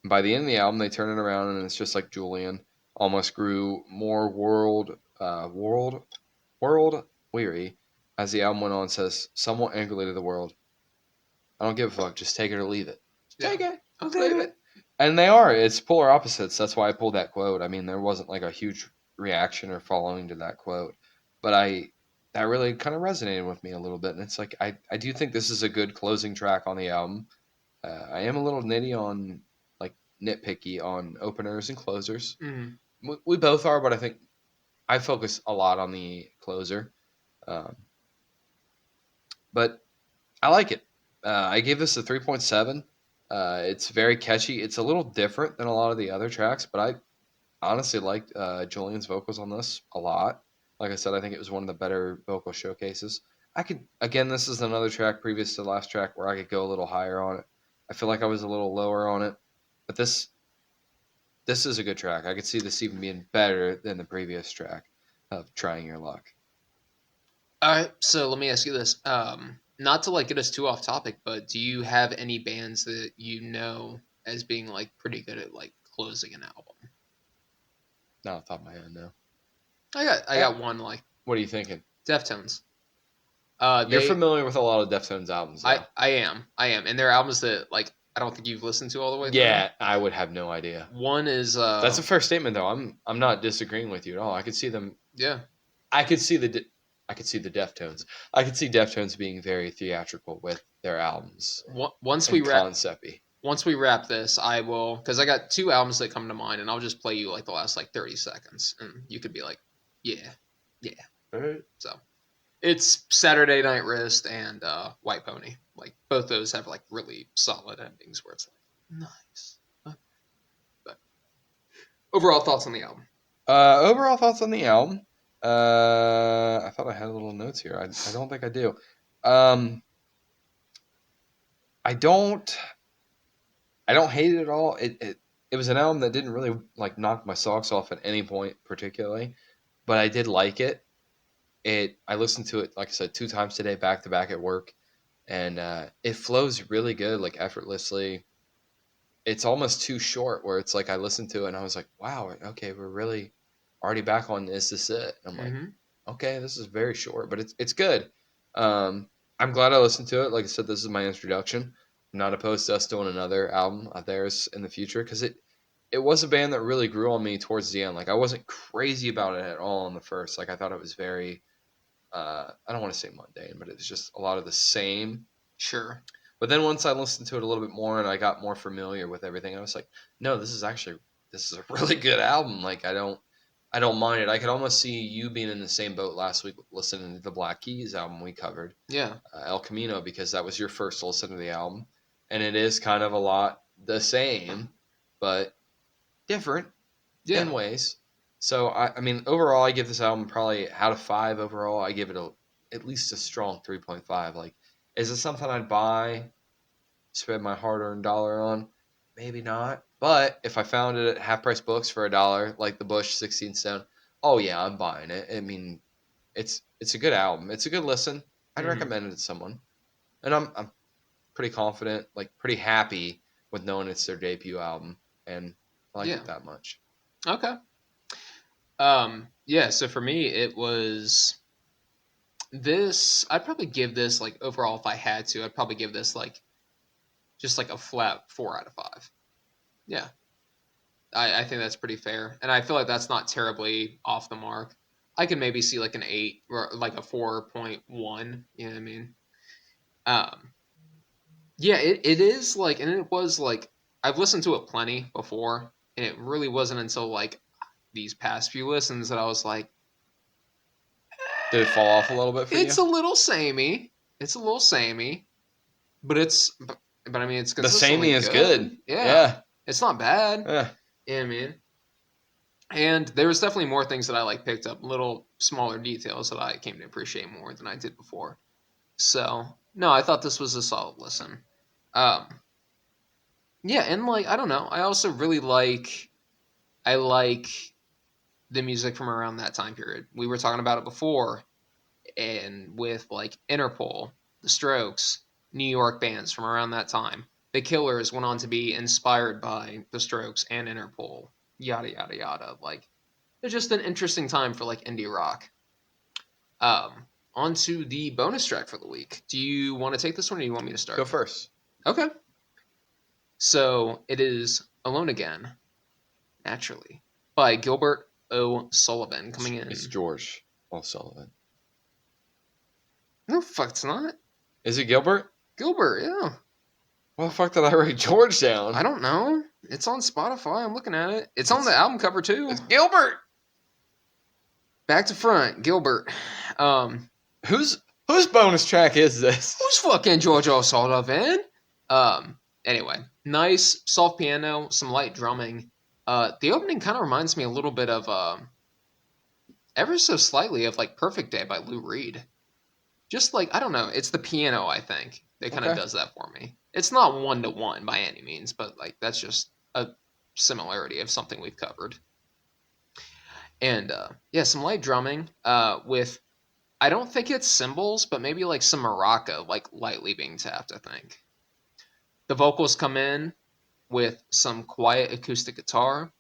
By the end of the album, they turn it around, and it's just like Julian almost grew more world weary as the album went on. Says somewhat angrily to the world, "I don't give a fuck. Just take it or leave it. Just
Yeah.
take it,
I'll
leave
leave
it."
it.
And they are. It's polar opposites. That's why I pulled that quote. I mean, there wasn't like a huge reaction or following to that quote, but that really kind of resonated with me a little bit. And it's like I do think this is a good closing track on the album. I am a little nitpicky on openers and closers.
Mm.
We both are, but I think I focus a lot on the closer. Um, but I like it. I gave this a 3.7. It's very catchy. It's a little different than a lot of the other tracks, but I honestly liked Julian's vocals on this a lot. Like I said, I think it was one of the better vocal showcases. I could again, this is another track previous to the last track where I could go a little higher on it. I feel like I was a little lower on it, but this is a good track. I could see this even being better than the previous track of Trying Your Luck.
All right, so let me ask you this. Not to like get us too off topic, but do you have any bands that you know as being like pretty good at like closing an album?
Not off the top of my head, no.
I got one like
What are you thinking?
Deftones.
You're
They
familiar with a lot of Deftones albums, though.
I am, and they're albums that like I don't think you've listened to all the way through.
Yeah, I would have no idea.
One is
That's a fair statement, though. I'm not disagreeing with you at all. I could see them.
yeah.
I could see the Deftones. I could see Deftones being very theatrical with their albums
Once
and
we wrap
concept-y.
once we wrap this, I will because I got two albums that come to mind, and I'll just play you like the last like 30 seconds, and you could be like, yeah.
Alright.
So it's Saturday Night Wrist and White Pony. Like both those have like really solid endings where it's like nice. Okay. But overall thoughts on the album?
Overall thoughts on the album. I thought I had little notes here. I don't think I do. I don't hate it at all. It was an album that didn't really like knock my socks off at any point particularly, but I did like it. I listened to it like I said 2 times today back to back at work, and it flows really good, like effortlessly. It's almost too short where it's like I listened to it and I was like, wow, okay, we're really already back on Is This It? And I'm like,
Mm-hmm.
okay, this is very short, but it's good. I'm glad I listened to it. Like I said, this is my introduction. I'm not opposed to us doing another album of theirs in the future because it was a band that really grew on me towards the end. Like I wasn't crazy about it at all in the first. Like I thought it was very I don't want to say mundane, but it was just a lot of the same.
Sure.
But then once I listened to it a little bit more and I got more familiar with everything, I was like, no, this is a really good album. Like I don't mind it. I could almost see you being in the same boat last week listening to the Black Keys album we covered,
Yeah.
El Camino, because that was your first listen to the album, and it is kind of a lot the same, but different
Yeah.
in ways. So I mean, overall, I give this album probably out of 5. Overall, I give it at least a strong 3.5. Like, is it something I'd buy, spend my hard-earned dollar on? Maybe not. But if I found it at half-price books for $1, like the Bush 16 Stone, oh yeah, I'm buying it. I mean, it's a good album. It's a good listen. I'd
Mhm.
recommend it to someone, and I'm pretty confident, like pretty happy with knowing it's their debut album, and I like
Yeah.
it that much.
Okay. Yeah, so for me it was this I'd probably give this like overall if I had to, I'd probably give this like just like a flat 4 out of 5. Yeah. I think that's pretty fair. And I feel like that's not terribly off the mark. I could maybe see like an 8 or like a 4.1, you know what I mean? Um yeah, it is like and it was like I've listened to it plenty before, and it really wasn't until like these past few listens that I was like,
Did it fall off a little bit for
it's
you?
a little samey. It's a little samey, but but I mean it's
The
consistently
samey is good.
Yeah, it's not bad.
Yeah.
Yeah, man. And there was definitely more things that I like picked up, little smaller details that I came to appreciate more than I did before. So no, I thought this was a solid listen. Um, yeah, and like I don't know, I also really I like the music from around that time period. We were talking about it before, and with like Interpol, The Strokes, New York bands from around that time. The Killers went on to be inspired by The Strokes and Interpol, yada yada yada. Like it's just an interesting time for like indie rock. On to the bonus track for the week. Do you want to take this one or do you want me to start?
Go first.
Okay. So it is Alone Again, naturally, by Gilbert O'Sullivan coming in.
It's George O'Sullivan.
No, fuck, it's not.
Is it Gilbert?
Gilbert, yeah.
Why the fuck did I write George down?
I don't know. It's on Spotify. I'm looking at it. It's on the album cover too.
It's Gilbert.
Back to front, Gilbert.
Whose bonus track is this?
Who's fucking George O'Sullivan? Anyway, nice soft piano, some light drumming. The opening kind of reminds me a little bit of ever so slightly of like Perfect Day by Lou Reed. Just like, I don't know, it's the piano, I think, that kind of
Okay.
does that for me. It's not 1-to-1 by any means, but like that's just a similarity of something we've covered. And yeah, some light drumming with, I don't think it's cymbals, but maybe like some maraca, like lightly being tapped, I think. The vocals come in with some quiet acoustic guitar.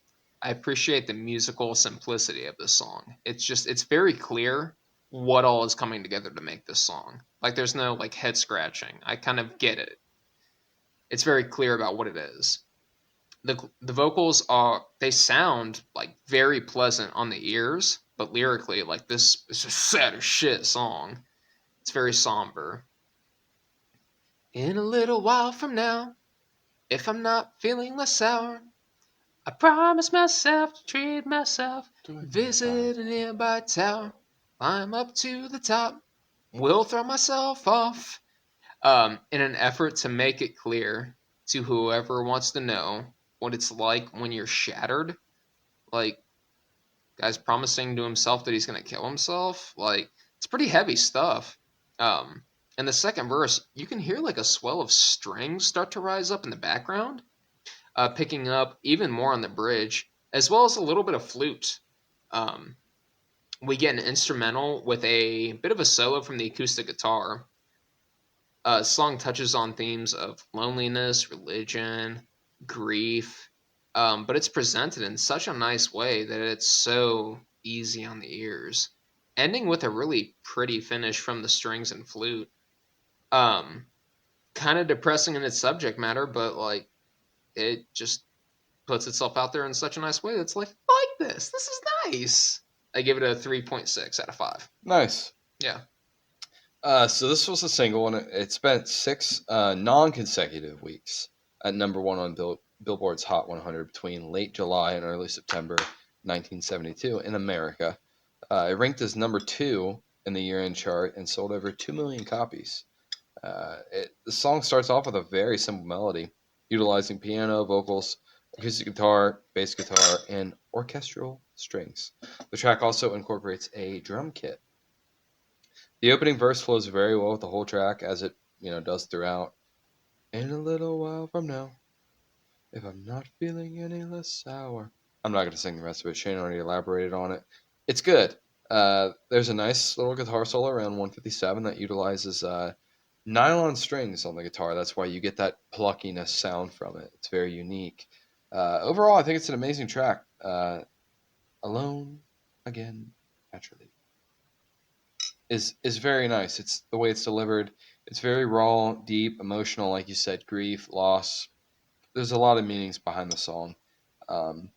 I appreciate the musical simplicity of this song. It's very clear what all is coming together to make this song. Like there's no like head scratching. I kind of get it. It's very clear about what it is. The vocals they sound like very pleasant on the ears, but lyrically like this is a sad as shit song. It's very somber. In a little while from now, if I'm not feeling less sour, I promise myself to treat myself, visit a nearby tower, climb up to the top, will throw myself off, in an effort to make it clear to whoever wants to know what it's like when you're shattered. Like, guy's promising to himself that he's gonna kill himself. Like, it's pretty heavy stuff. Um, in the second verse, you can hear like a swell of strings start to rise up in the background, picking up even more on the bridge, as well as a little bit of flute. Um, we get an instrumental with a bit of a solo from the acoustic guitar. Song touches on themes of loneliness, religion, grief, but it's presented in such a nice way that it's so easy on the ears. Ending with a really pretty finish from the strings and flute. Um, Kind of depressing in its subject matter, but like it just puts itself out there in such a nice way that's like, I like this. This is nice. I give it a 3.6 out of 5.
Nice.
Yeah.
So this was a single, and it spent 6 non-consecutive weeks at #1 on Billboard's Hot 100 between late July and early September 1972 in America. It ranked as #2 in the year-end chart and sold over 2 million copies. The song starts off with a very simple melody, utilizing piano, vocals, acoustic guitar, bass guitar, and orchestral strings. The track also incorporates a drum kit. The opening verse flows very well with the whole track, as it does throughout. In a little while from now, if I'm not feeling any less sour. I'm not going to sing the rest of it. Shane already elaborated on it. It's good. There's a nice little guitar solo around 157 that utilizes nylon strings on the guitar. That's why you get that pluckiness sound from it. It's very unique. Overall, I think it's an amazing track. Alone Again, Naturally is very nice. It's the way it's delivered. It's very raw, deep, emotional, like you said, grief, loss. There's a lot of meanings behind the song. Um,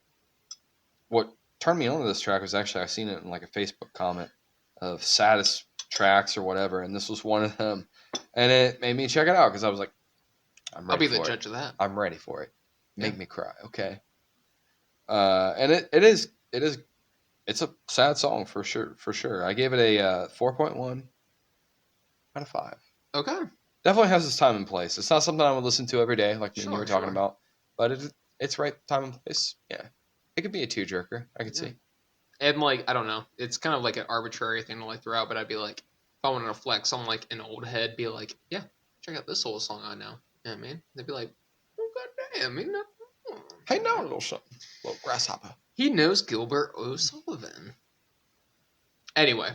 what turned me on to this track was actually I seen it in like a Facebook comment of saddest tracks or whatever, and this was one of them, and it made me check it out because I was like, I'm
I'll
ready
be the
for it.
judge of that.
I'm ready for it. Make
Yeah.
me cry, okay? And it's a sad song for sure. I gave it a 4.1 out of 5.
Okay.
Definitely has its time and place. It's not something I would listen to every day, like me and you
Sure,
were talking
sure.
about, but it's right time and place. Yeah, it could be a tearjerker. I could
Yeah.
see.
And like, I don't know. It's kind of like an arbitrary thing to like throw out, but I'd be like, if I wanted to flex on like an old head, be like, yeah, check out this whole song I know. You know what I mean? They'd be like, oh goddamn, you know.
Hey, now a little something, little grasshopper.
He knows Gilbert O'Sullivan. Anyway,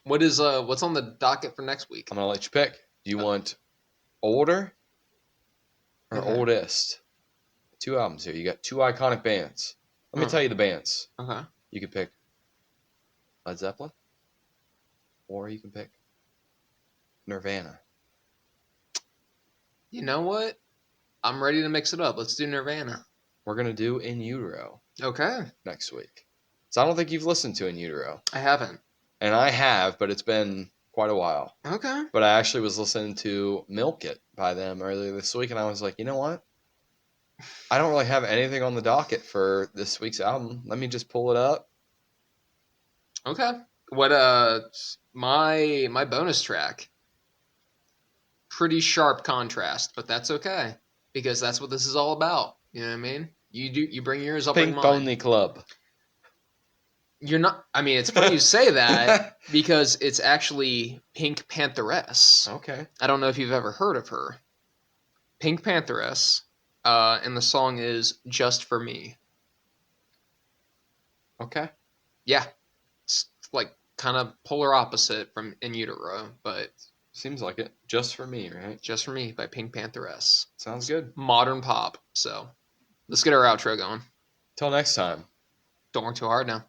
what's on the docket for next week?
I'm gonna let you pick. Do you want older or
Okay.
oldest? 2 albums here. You got 2 iconic bands. Let me
Huh.
tell you the bands.
Okay.
You can pick Led Zeppelin, or you can pick Nirvana.
You know what? I'm ready to mix it up. Let's do Nirvana.
We're gonna do In Utero
Okay.
next week. So I don't think you've listened to In Utero,
I haven't.
and I have, but it's been quite a while.
Okay.
But I actually was listening to Milk It by them earlier this week, and I was like, you know what? I don't really have anything on the docket for this week's album. Let me just pull it up.
Okay. What my bonus track. Pretty sharp contrast, but that's okay because that's what this is all about. You know what I mean? You bring yours, I'll bring
Pink
mine.
Pony Club.
You're not. I mean, it's funny you say that because it's actually Pink Pantheress.
Okay.
I don't know if you've ever heard of her. Pink Pantheress, and the song is "Just for Me."
Okay.
Yeah, it's like kind of polar opposite from In Utero, but
Seems like it. Just for me, right?
"Just for Me" by Pink Pantheress.
Sounds good.
Modern pop. So let's get our outro going.
Till next time.
Don't work too hard now.